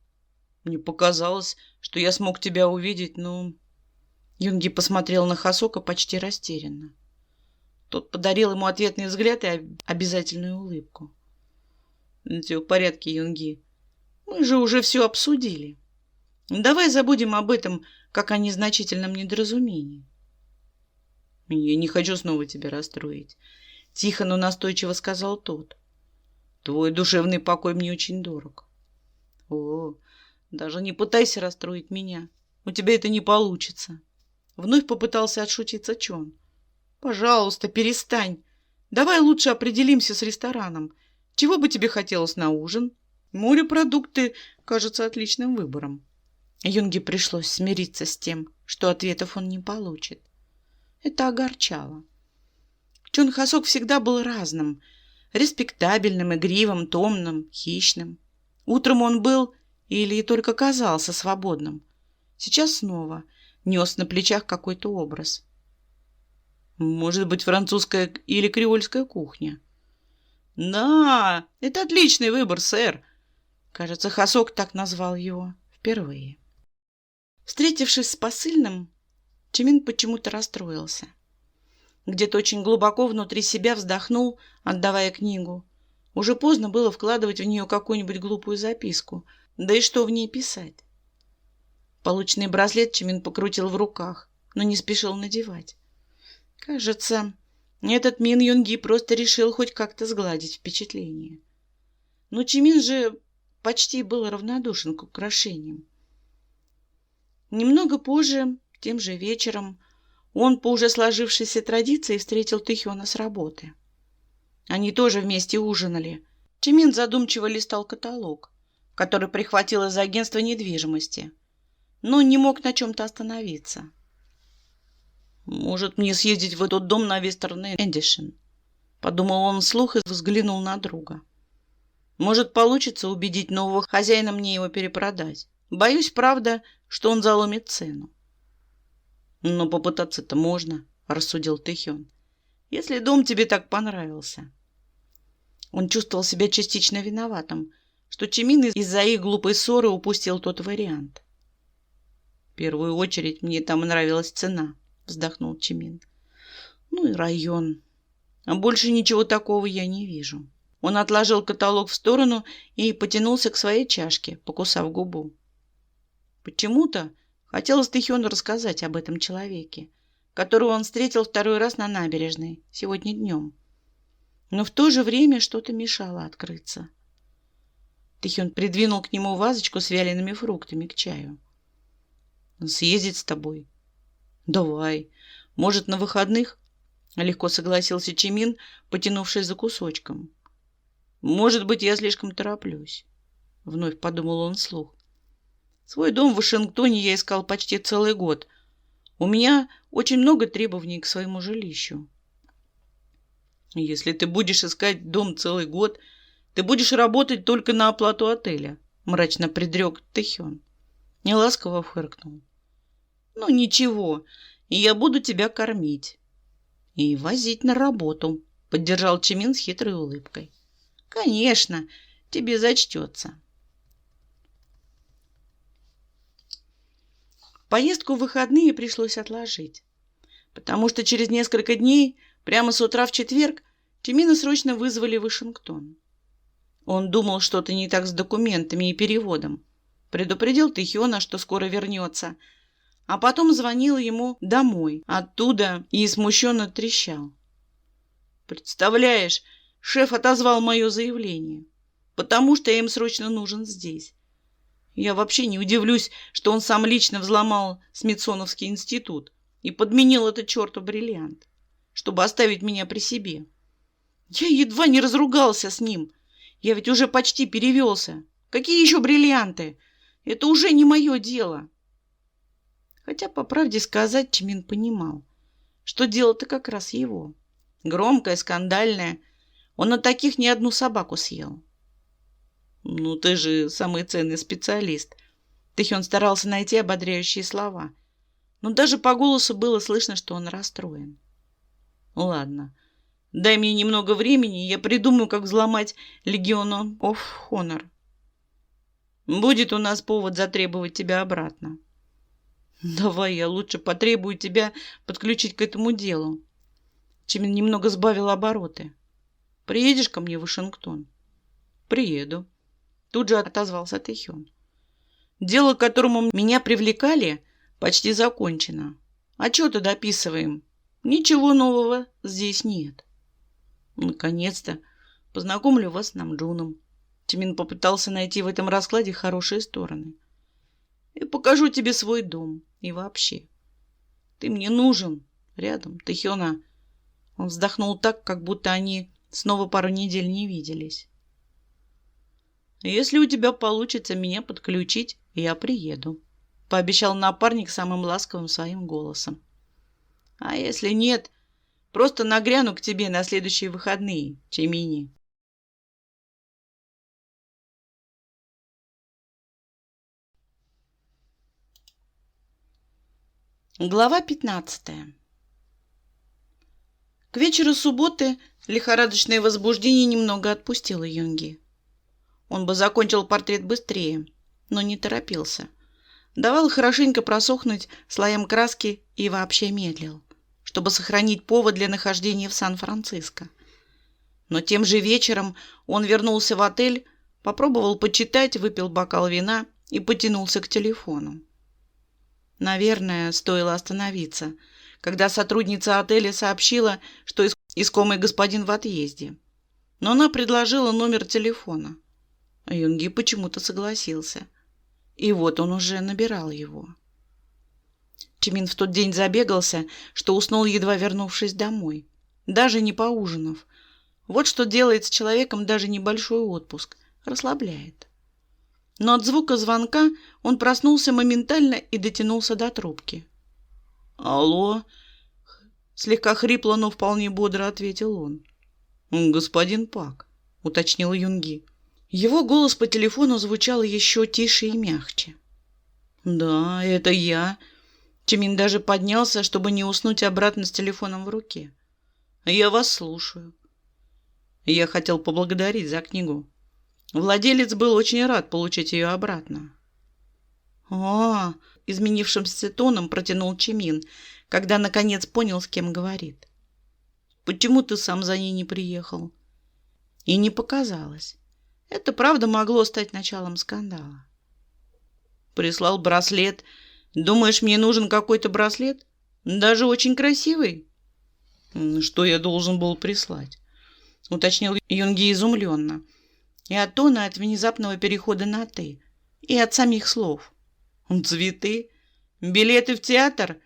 Мне показалось, что я смог тебя увидеть, но... Юнги посмотрел на Хосока почти растерянно. Тот подарил ему ответный взгляд и обязательную улыбку. Все в порядке, Юнги. Мы же уже все обсудили. Давай забудем об этом, как о незначительном недоразумении. Я не хочу снова тебя расстроить. Тихо, но настойчиво сказал тот. Твой душевный покой мне очень дорог. О, даже не пытайся расстроить меня. У тебя это не получится. Вновь попытался отшутиться Чон. Пожалуйста, перестань. Давай лучше определимся с рестораном. Чего бы тебе хотелось на ужин? Морепродукты кажутся отличным выбором. Юнге пришлось смириться с тем, что ответов он не получит. Это огорчало. Чон Хосок всегда был разным. Респектабельным, игривым, томным, хищным. Утром он был или только казался свободным. Сейчас снова нес на плечах какой-то образ. Может быть, французская или креольская кухня. Да, это отличный выбор, сэр. Кажется, Хосок так назвал его впервые. Встретившись с посыльным, Чимин почему-то расстроился. Где-то очень глубоко внутри себя вздохнул, отдавая книгу. Уже поздно было вкладывать в нее какую-нибудь глупую записку. Да и что в ней писать? Полученный браслет Чимин покрутил в руках, но не спешил надевать. Кажется, этот Мин Юнги просто решил хоть как-то сгладить впечатление. Но Чимин же почти был равнодушен к украшениям. Немного позже, тем же вечером, он по уже сложившейся традиции встретил Тэхёна с работы. Они тоже вместе ужинали. Чимин задумчиво листал каталог, который прихватил из агентства недвижимости, но не мог на чем-то остановиться. «Может, мне съездить в этот дом на Вестерн-Эдишн?» — подумал он вслух и взглянул на друга. «Может, получится убедить нового хозяина мне его перепродать. Боюсь, правда, что он заломит цену». «Но попытаться-то можно», — рассудил Тэхён. «Если дом тебе так понравился». Он чувствовал себя частично виноватым, что Чимин из-за их глупой ссоры упустил тот вариант. «В первую очередь мне там нравилась цена», — вздохнул Чимин. «Ну и район. А больше ничего такого я не вижу». Он отложил каталог в сторону и потянулся к своей чашке, покусав губу. Почему-то хотелось Тэхёну рассказать об этом человеке, которого он встретил второй раз на набережной сегодня днем. Но в то же время что-то мешало открыться. Тэхён придвинул к нему вазочку с вялеными фруктами к чаю. «Съездить с тобой?» «Давай. Может, на выходных?» — легко согласился Чимин, потянувшись за кусочком. «Может быть, я слишком тороплюсь», — вновь подумал он вслух. «Свой дом в Вашингтоне я искал почти целый год. У меня очень много требований к своему жилищу». «Если ты будешь искать дом целый год, ты будешь работать только на оплату отеля», — мрачно предрек Тэхён. Неласково фыркнул. «Ну ничего, и я буду тебя кормить и возить на работу», — поддержал Чимин с хитрой улыбкой. «Конечно, тебе зачтется». Поездку в выходные пришлось отложить, потому что через несколько дней, прямо с утра в четверг, Чимина срочно вызвали в Вашингтон. Он думал, что-то не так с документами и переводом. Предупредил Тэхёна, что скоро вернется, а потом звонил ему домой, оттуда, и смущенно трещал. «Представляешь, шеф отозвал мое заявление, потому что я им срочно нужен здесь. Я вообще не удивлюсь, что он сам лично взломал Смитсоновский институт и подменил этот чертов бриллиант, чтобы оставить меня при себе. Я едва не разругался с ним. Я ведь уже почти перевелся. Какие еще бриллианты? Это уже не мое дело. Хотя, по правде сказать, Чимин понимал, что дело-то как раз его. Громкое, скандальное. Он на таких ни одну собаку съел. Ну, ты же самый ценный специалист. Тэхён старался найти ободряющие слова. Но даже по голосу было слышно, что он расстроен. Ладно, дай мне немного времени, и я придумаю, как взломать Legion of Honor. Будет у нас повод затребовать тебя обратно. Давай я лучше потребую тебя подключить к этому делу. Чимин немного сбавил обороты. Приедешь ко мне в Вашингтон? Приеду. Тут же отозвался Тэхён. Дело, к которому меня привлекали, почти закончено. Отчеты дописываем. Ничего нового здесь нет. Наконец-то познакомлю вас с Намджуном. Чимин попытался найти в этом раскладе хорошие стороны. И покажу тебе свой дом. И вообще. Ты мне нужен. Рядом, Тэхёна. Он вздохнул так, как будто они снова пару недель не виделись. Если у тебя получится меня подключить, я приеду. Пообещал напарник самым ласковым своим голосом. А если нет, просто нагряну к тебе на следующие выходные, Чимини. Глава 15. К вечеру субботы лихорадочное возбуждение немного отпустило Юнги. Он бы закончил портрет быстрее, но не торопился. Давал хорошенько просохнуть слоям краски и вообще медлил, чтобы сохранить повод для нахождения в Сан-Франциско. Но тем же вечером он вернулся в отель, попробовал почитать, выпил бокал вина и потянулся к телефону. Наверное, стоило остановиться, когда сотрудница отеля сообщила, что искомый господин в отъезде. Но она предложила номер телефона. Юнги почему-то согласился. И вот он уже набирал его. Чимин в тот день забегался, что уснул, едва вернувшись домой, даже не поужинав. Вот что делает с человеком даже небольшой отпуск. Расслабляет. Но от звука звонка он проснулся моментально и дотянулся до трубки. «Алло?» — слегка хрипло, но вполне бодро ответил он. «Господин Пак», — уточнил Юнги. Его голос по телефону звучал еще тише и мягче. «Да, это я». Чимин даже поднялся, чтобы не уснуть обратно с телефоном в руке. «Я вас слушаю». Я хотел поблагодарить за книгу. Владелец был очень рад получить ее обратно. «А, — изменившимся тоном протянул Чимин, когда наконец понял, с кем говорит. — Почему ты сам за ней не приехал?» И не показалось. Это правда могло стать началом скандала. «Прислал браслет. Думаешь, мне нужен какой-то браслет? Даже очень красивый?» «Что я должен был прислать?» — уточнил Юнги изумленно. И от тона, от внезапного перехода на «ты», и от самих слов. «Цветы? Билеты в театр?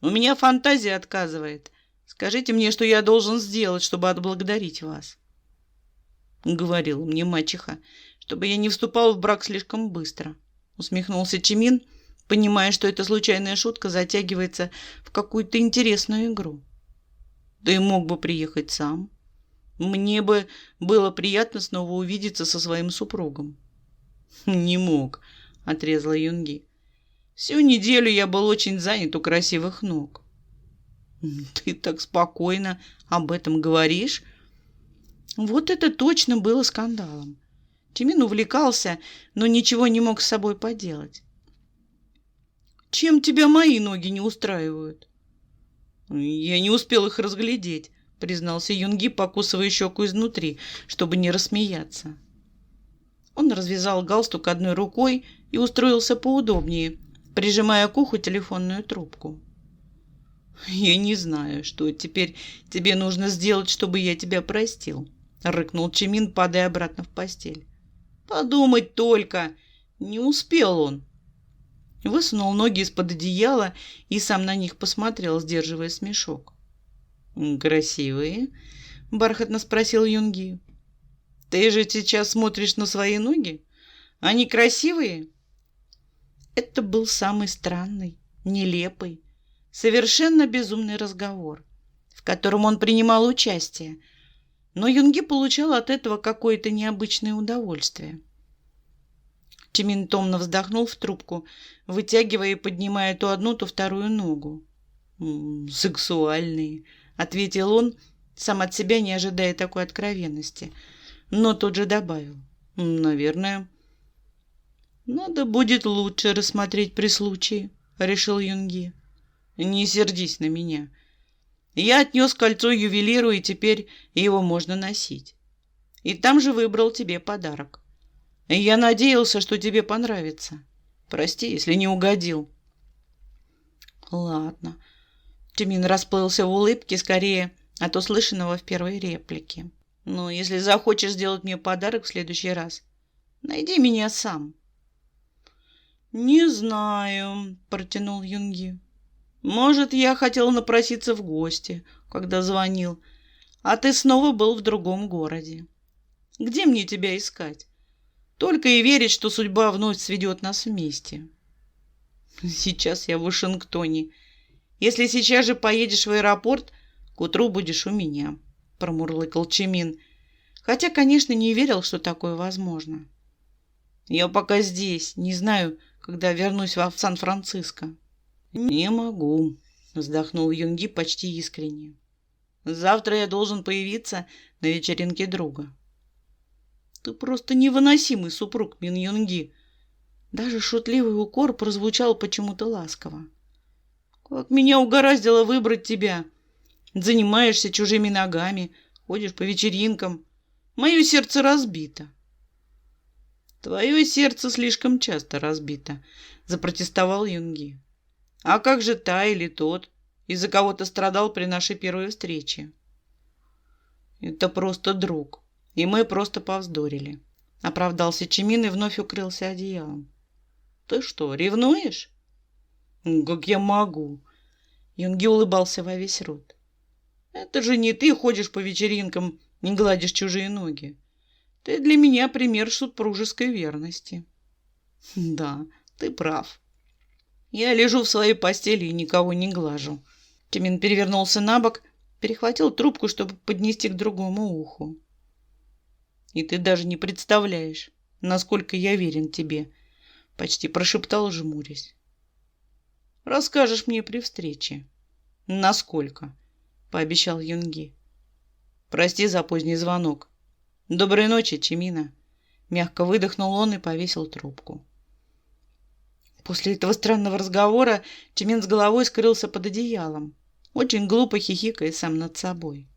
У меня фантазия отказывает. Скажите мне, что я должен сделать, чтобы отблагодарить вас?» Говорила мне мачеха, чтобы я не вступал в брак слишком быстро. Усмехнулся Чимин, понимая, что эта случайная шутка затягивается в какую-то интересную игру. Ты мог бы приехать сам. Мне бы было приятно снова увидеться со своим супругом. Не мог, отрезала Юнги. Всю неделю я был очень занят у красивых ног. Ты так спокойно об этом говоришь? Вот это точно было скандалом. Чимин увлекался, но ничего не мог с собой поделать. Чем тебя мои ноги не устраивают? Я не успел их разглядеть, признался Юнги, покусывая щеку изнутри, чтобы не рассмеяться. Он развязал галстук одной рукой и устроился поудобнее, прижимая к уху телефонную трубку. «Я не знаю, что теперь тебе нужно сделать, чтобы я тебя простил», — рыкнул Чимин, падая обратно в постель. «Подумать только! Не успел он!» Высунул ноги из-под одеяла и сам на них посмотрел, сдерживая смешок. «Красивые?» — бархатно спросил Юнги. «Ты же сейчас смотришь на свои ноги? Они красивые?» Это был самый странный, нелепый, совершенно безумный разговор, в котором он принимал участие, но Юнги получал от этого какое-то необычное удовольствие. Чимин томно вздохнул в трубку, вытягивая и поднимая то одну, то вторую ногу. «Сексуальные», — ответил он, сам от себя не ожидая такой откровенности, но тут же добавил. «Наверное». «Надо будет лучше рассмотреть при случае», — решил Юнги. «Не сердись на меня. Я отнес кольцо ювелиру, и теперь его можно носить. И там же выбрал тебе подарок. Я надеялся, что тебе понравится. Прости, если не угодил». «Ладно». Чимин расплылся в улыбке скорее от услышанного в первой реплике. «Но если захочешь сделать мне подарок в следующий раз, найди меня сам». «Не знаю», — протянул Юнги. «Может, я хотел напроситься в гости, когда звонил, а ты снова был в другом городе. Где мне тебя искать? Только и верить, что судьба вновь сведет нас вместе». «Сейчас я в Вашингтоне. Если сейчас же поедешь в аэропорт, к утру будешь у меня», — промурлыкал Чимин, хотя, конечно, не верил, что такое возможно. «Я пока здесь, не знаю, когда вернусь в Сан-Франциско». «Не могу», — вздохнул Юнги почти искренне. «Завтра я должен появиться на вечеринке друга». «Ты просто невыносимый супруг, Мин Юнги». Даже шутливый укор прозвучал почему-то ласково. «Как меня угораздило выбрать тебя. Занимаешься чужими ногами, ходишь по вечеринкам. Мое сердце разбито». «Твое сердце слишком часто разбито», — запротестовал Юнги. «А как же та или тот, из-за кого ты страдал при нашей первой встрече?» «Это просто друг, и мы просто повздорили», — оправдался Чимин и вновь укрылся одеялом. «Ты что, ревнуешь?» «Как я могу?» Юнги улыбался во весь рот. «Это же не ты ходишь по вечеринкам, не гладишь чужие ноги. Ты для меня пример супружеской верности». «Да, ты прав. Я лежу в своей постели и никого не глажу». Чимин перевернулся на бок, перехватил трубку, чтобы поднести к другому уху. «И ты даже не представляешь, насколько я верен тебе», — почти прошептал, жмурясь. «Расскажешь мне при встрече». «Насколько?» — пообещал Юнги. «Прости за поздний звонок. Доброй ночи, Чимина». Мягко выдохнул он и повесил трубку. После этого странного разговора Чимин с головой скрылся под одеялом, очень глупо хихикая сам над собой.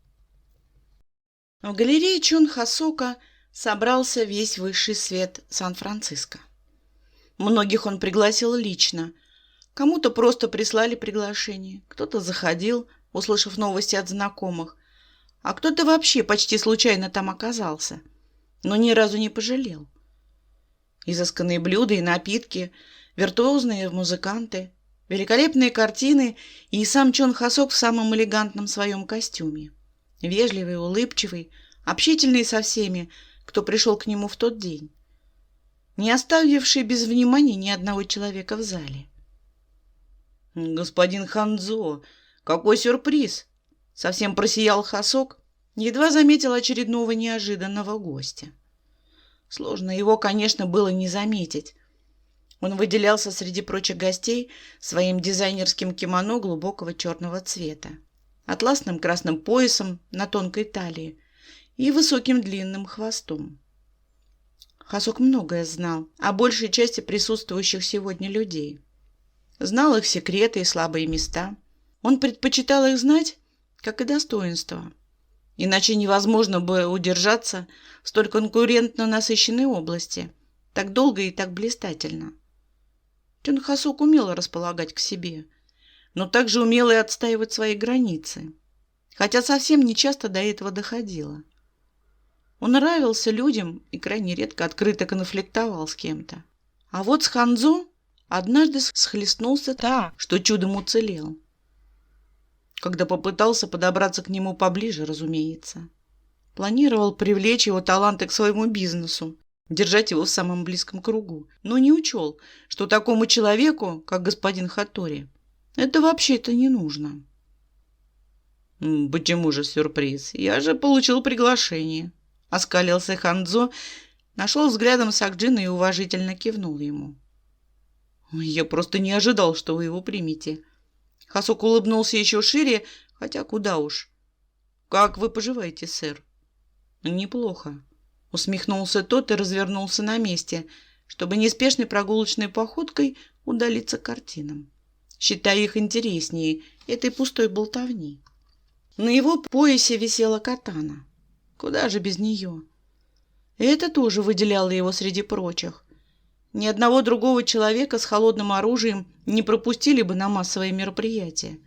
В галерее Чон Хасока собрался весь высший свет Сан-Франциско. Многих он пригласил лично. Кому-то просто прислали приглашение, кто-то заходил, услышав новости от знакомых, а кто-то вообще почти случайно там оказался, но ни разу не пожалел. Изысканные блюда и напитки, виртуозные музыканты, великолепные картины и сам Чон Хасок в самом элегантном своем костюме. Вежливый, улыбчивый, общительный со всеми, кто пришел к нему в тот день, не оставивший без внимания ни одного человека в зале. «Господин Ханзо, какой сюрприз!» — совсем просиял Хасок, едва заметил очередного неожиданного гостя. Сложно его, конечно, было не заметить. Он выделялся среди прочих гостей своим дизайнерским кимоно глубокого черного цвета, атласным красным поясом на тонкой талии и высоким длинным хвостом. Хасок многое знал о большей части присутствующих сегодня людей. Знал их секреты и слабые места. Он предпочитал их знать, как и достоинства. Иначе невозможно было удержаться в столь конкурентно насыщенной области, так долго и так блистательно. Чон Хасок умел располагать к себе, но также умел и отстаивать свои границы, хотя совсем нечасто до этого доходило. Он нравился людям и крайне редко открыто конфликтовал с кем-то. А вот с Ханзо однажды схлестнулся так, что чудом уцелел. Когда попытался подобраться к нему поближе, разумеется. Планировал привлечь его таланты к своему бизнесу, держать его в самом близком кругу, но не учел, что такому человеку, как господин Хаттори, это вообще-то не нужно. «Почему же сюрприз? Я же получил приглашение», — оскалился Ханзо, нашел взглядом Сакджина и уважительно кивнул ему. «Я просто не ожидал, что вы его примете». Хасок улыбнулся еще шире, хотя куда уж. «Как вы поживаете, сэр?» «Неплохо», — усмехнулся тот и развернулся на месте, чтобы неспешной прогулочной походкой удалиться к картинам, считая их интереснее этой пустой болтовни. На его поясе висела катана. Куда же без нее? Это тоже выделяло его среди прочих. Ни одного другого человека с холодным оружием не пропустили бы на массовые мероприятия.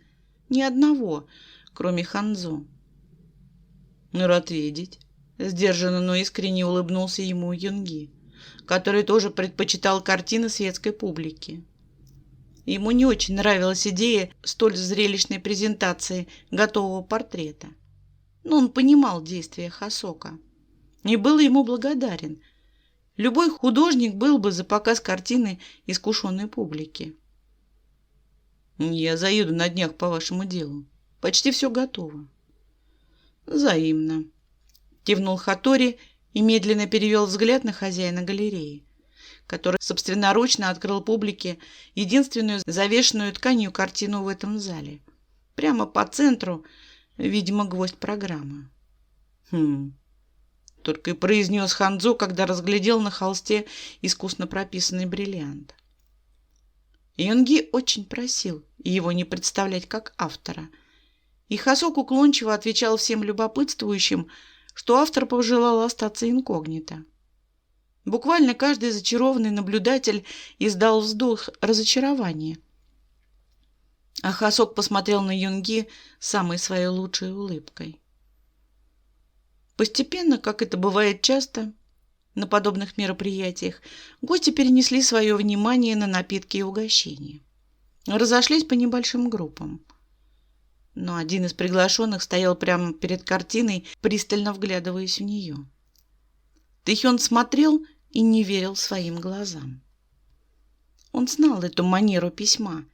Ни одного, кроме Ханзо. «Рад видеть», — сдержанно, но искренне улыбнулся ему Юнги, который тоже предпочитал картины светской публики. Ему не очень нравилась идея столь зрелищной презентации готового портрета. Но он понимал действия Хасока и был ему благодарен. Любой художник был бы за показ картины искушенной публике. «Я заеду на днях по вашему делу. Почти все готово». «Взаимно», — кивнул Хаттори и медленно перевел взгляд на хозяина галереи, который собственноручно открыл публике единственную завешенную тканью картину в этом зале. Прямо по центру, видимо, гвоздь программы. Только и произнес Ханзо, когда разглядел на холсте искусно прописанный бриллиант. Юнги очень просил его не представлять как автора, и Хасок уклончиво отвечал всем любопытствующим, что автор пожелал остаться инкогнито. Буквально каждый зачарованный наблюдатель издал вздох разочарования. А Хасок посмотрел на Юнги самой своей лучшей улыбкой. Постепенно, как это бывает часто на подобных мероприятиях, гости перенесли свое внимание на напитки и угощения. Разошлись по небольшим группам. Но один из приглашенных стоял прямо перед картиной, пристально вглядываясь в нее. Тэхён смотрел и не верил своим глазам. Он знал эту манеру письма.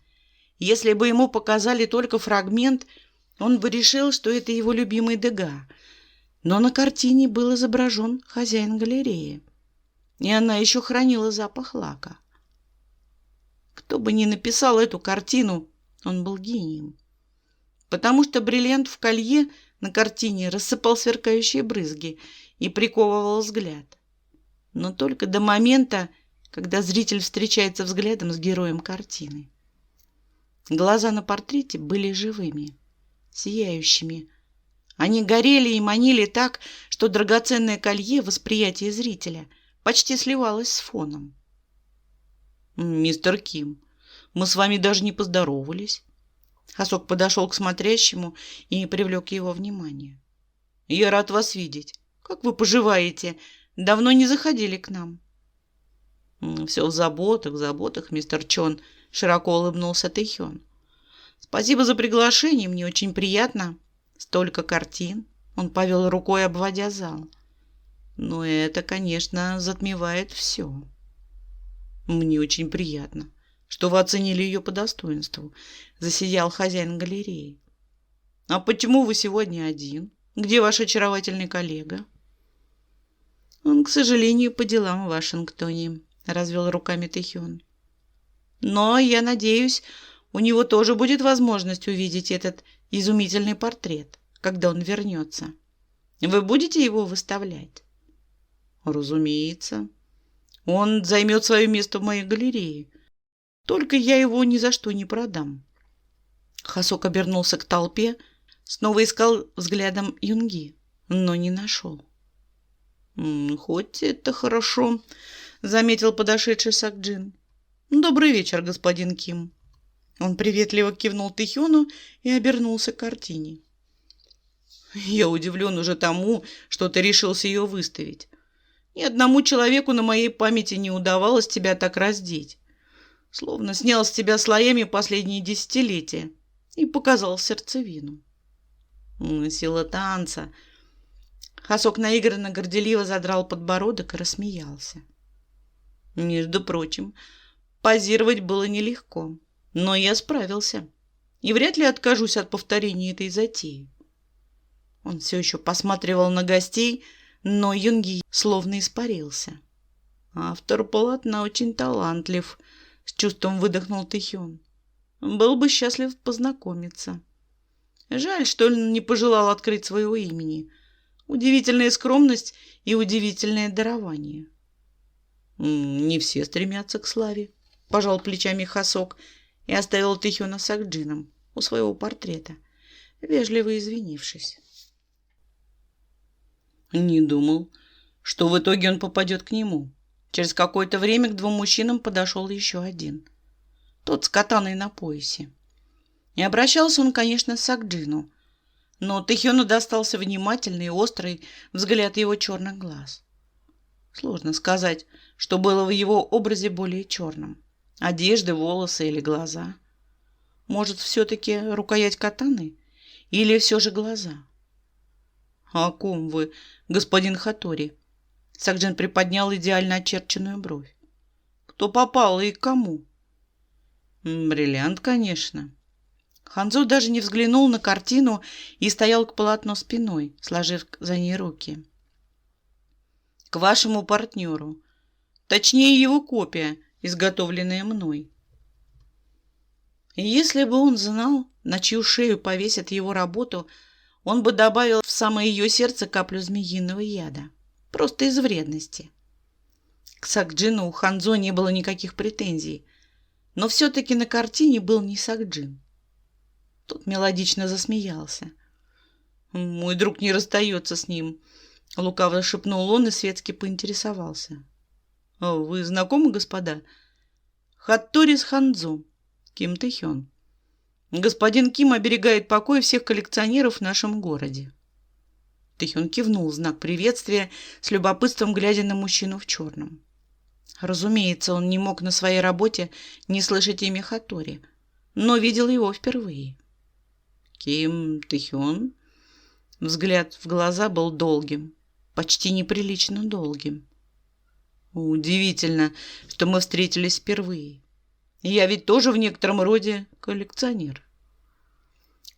Если бы ему показали только фрагмент, он бы решил, что это его любимый Дега. Но на картине был изображен хозяин галереи, и она еще хранила запах лака. Кто бы ни написал эту картину, он был гением, потому что бриллиант в колье на картине рассыпал сверкающие брызги и приковывал взгляд. Но только до момента, когда зритель встречается взглядом с героем картины. Глаза на портрете были живыми, сияющими. Они горели и манили так, что драгоценное колье в восприятии зрителя почти сливалось с фоном. «Мистер Ким, мы с вами даже не поздоровались». Хасок подошел к смотрящему и привлек его внимание. «Я рад вас видеть. Как вы поживаете? Давно не заходили к нам». «Все в заботах, мистер Чон», — широко улыбнулся Тэхён. «Спасибо за приглашение, мне очень приятно. Столько картин». Он повел рукой, обводя зал. «Но это, конечно, затмевает все». «Мне очень приятно, что вы оценили ее по достоинству», — засиял хозяин галереи. «А почему вы сегодня один? Где ваш очаровательный коллега?» «Он, к сожалению, по делам в Вашингтоне», — развел руками Тэхён. «Но я надеюсь, у него тоже будет возможность увидеть этот изумительный портрет, когда он вернется. Вы будете его выставлять?» «Разумеется. Он займет свое место в моей галерее. Только я его ни за что не продам». Хасок обернулся к толпе, снова искал взглядом Юнги, но не нашел. «Хоть это хорошо», — заметил подошедший Сакджин. «Добрый вечер, господин Ким». Он приветливо кивнул Тэхёну и обернулся к картине. «Я удивлен уже тому, что ты решился ее выставить. Ни одному человеку на моей памяти не удавалось тебя так раздеть. Словно снял с тебя слоями последние десятилетия и показал сердцевину». «Сила танца». Хасок наигранно горделиво задрал подбородок и рассмеялся. Между прочим, позировать было нелегко, но я справился. И вряд ли откажусь от повторения этой затеи. Он все еще посматривал на гостей, но Юнги словно испарился. Автор полотна очень талантлив, с чувством выдохнул Тэхён. Был бы счастлив познакомиться. Жаль, что он не пожелал открыть своего имени. Удивительная скромность и удивительное дарование. Не все стремятся к славе, пожал плечами Хасок и оставил Тэхёна с Акджином у своего портрета, вежливо извинившись. Не думал, что в итоге он попадет к нему. Через какое-то время к двум мужчинам подошел еще один. Тот с катаной на поясе. И обращался он, конечно, с Акджину, но Тэхёну достался внимательный и острый взгляд его черных глаз. Сложно сказать, что было в его образе более черным. Одежда, волосы или глаза. Может, все-таки рукоять катаны? Или все же глаза? — О ком вы, господин Хатори? Сакджин приподнял идеально очерченную бровь. — Кто попал и к кому? — Бриллиант, конечно. Ханзо даже не взглянул на картину и стоял к полотну спиной, сложив за ней руки. — К вашему партнеру. Точнее, его копия, изготовленная мной. И если бы он знал, на чью шею повесят его работу, он бы добавил в самое ее сердце каплю змеиного яда. Просто из вредности. К Сакджину у Ханзо не было никаких претензий, но все-таки на картине был не Сакджин. Тот мелодично засмеялся. «Мой друг не расстается с ним», — лукаво шепнул он и светски поинтересовался. «Вы знакомы, господа?» «Хаттори с Ханзо, Ким Тэхён. Господин Ким оберегает покой всех коллекционеров в нашем городе». Тэхён кивнул в знак приветствия, с любопытством глядя на мужчину в черном. Разумеется, он не мог на своей работе не слышать имя Хаттори, но видел его впервые. Ким Тэхён? Взгляд в глаза был долгим, почти неприлично долгим. Удивительно, что мы встретились впервые. Я ведь тоже в некотором роде коллекционер.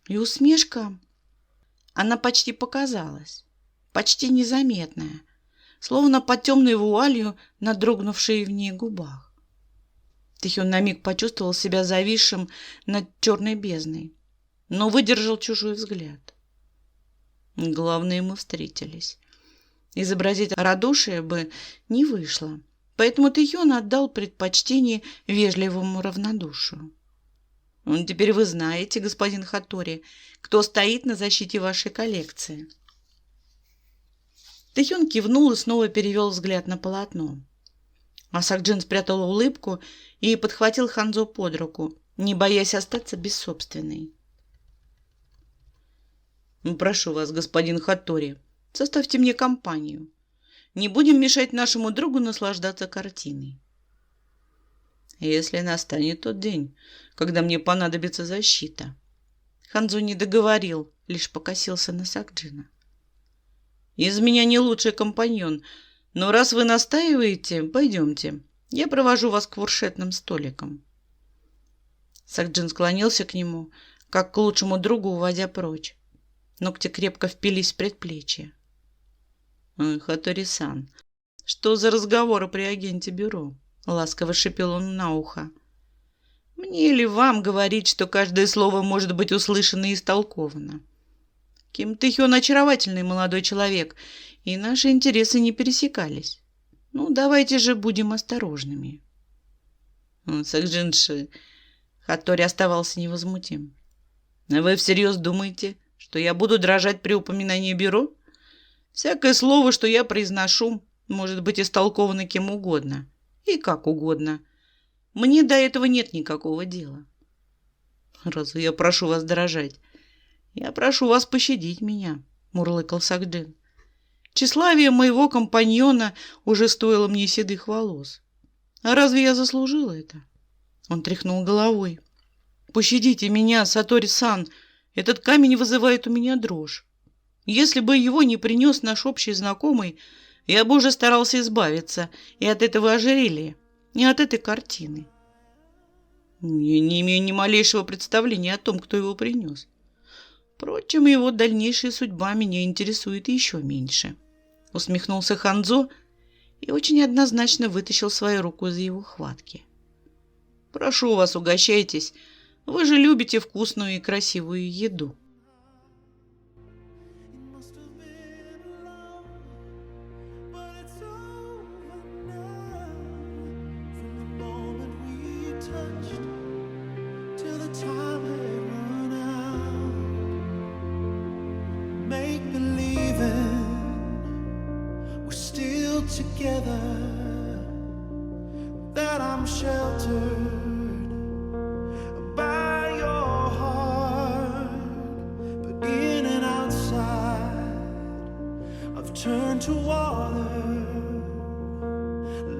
И усмешка, она почти показалась, почти незаметная, словно под темной вуалью на дрогнувшей в ней губах. Тэхён на миг почувствовал себя зависшим над черной бездной, но выдержал чужой взгляд. Главное, мы встретились. Изобразить радушие бы не вышло, поэтому Тэхён отдал предпочтение вежливому равнодушию. Теперь вы знаете, господин Хаттори, кто стоит на защите вашей коллекции. Тэхён кивнул и снова перевел взгляд на полотно. А Сакджин спрятал улыбку и подхватил Ханзо под руку, не боясь остаться без собственной. «Прошу вас, господин Хаттори, составьте мне компанию. Не будем мешать нашему другу наслаждаться картиной. Если настанет тот день, когда мне понадобится защита». Ханзо не договорил, лишь покосился на Сакджина. «Из меня не лучший компаньон, но раз вы настаиваете, пойдемте. Я провожу вас к фуршетным столикам». Сакджин склонился к нему, как к лучшему другу, уводя прочь. Ногти крепко впились в предплечье. «Хаттори-сан, что за разговоры при агенте бюро?» — ласково шипел он на ухо. «Мне или вам говорить, что каждое слово может быть услышано и истолковано? Ким Тэхён очаровательный молодой человек, и наши интересы не пересекались. Ну, давайте же будем осторожными». «Сакджин-ши», Хаттори оставался невозмутим. «Вы всерьез думаете, что я буду дрожать при упоминании бюро? Всякое слово, что я произношу, может быть истолковано кем угодно и как угодно. Мне до этого нет никакого дела. Разве я прошу вас дрожать? Я прошу вас пощадить меня», — мурлыкал Сакджин. «Тщеславие моего компаньона уже стоило мне седых волос. А разве я заслужила это?» Он тряхнул головой. «Пощадите меня, Сатори-сан. Этот камень вызывает у меня дрожь. Если бы его не принес наш общий знакомый, я бы уже старался избавиться и от этого ожерелья, и от этой картины. Я не имею ни малейшего представления о том, кто его принес. Впрочем, его дальнейшая судьба меня интересует еще меньше. Усмехнулся Ханзо и очень однозначно вытащил свою руку из его хватки. Прошу вас, угощайтесь. Вы же любите вкусную и красивую еду. Together, that I'm sheltered by your heart, but in and outside, I've turned to water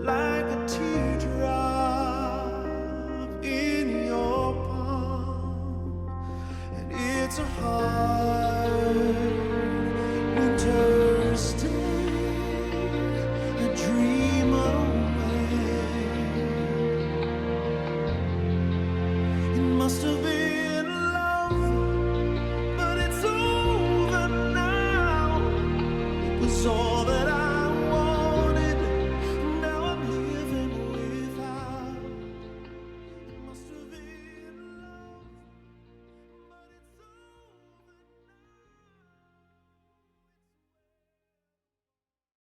like a teardrop in your palm, and it's a hard winter's day. Must have been love, but it's over now. It was all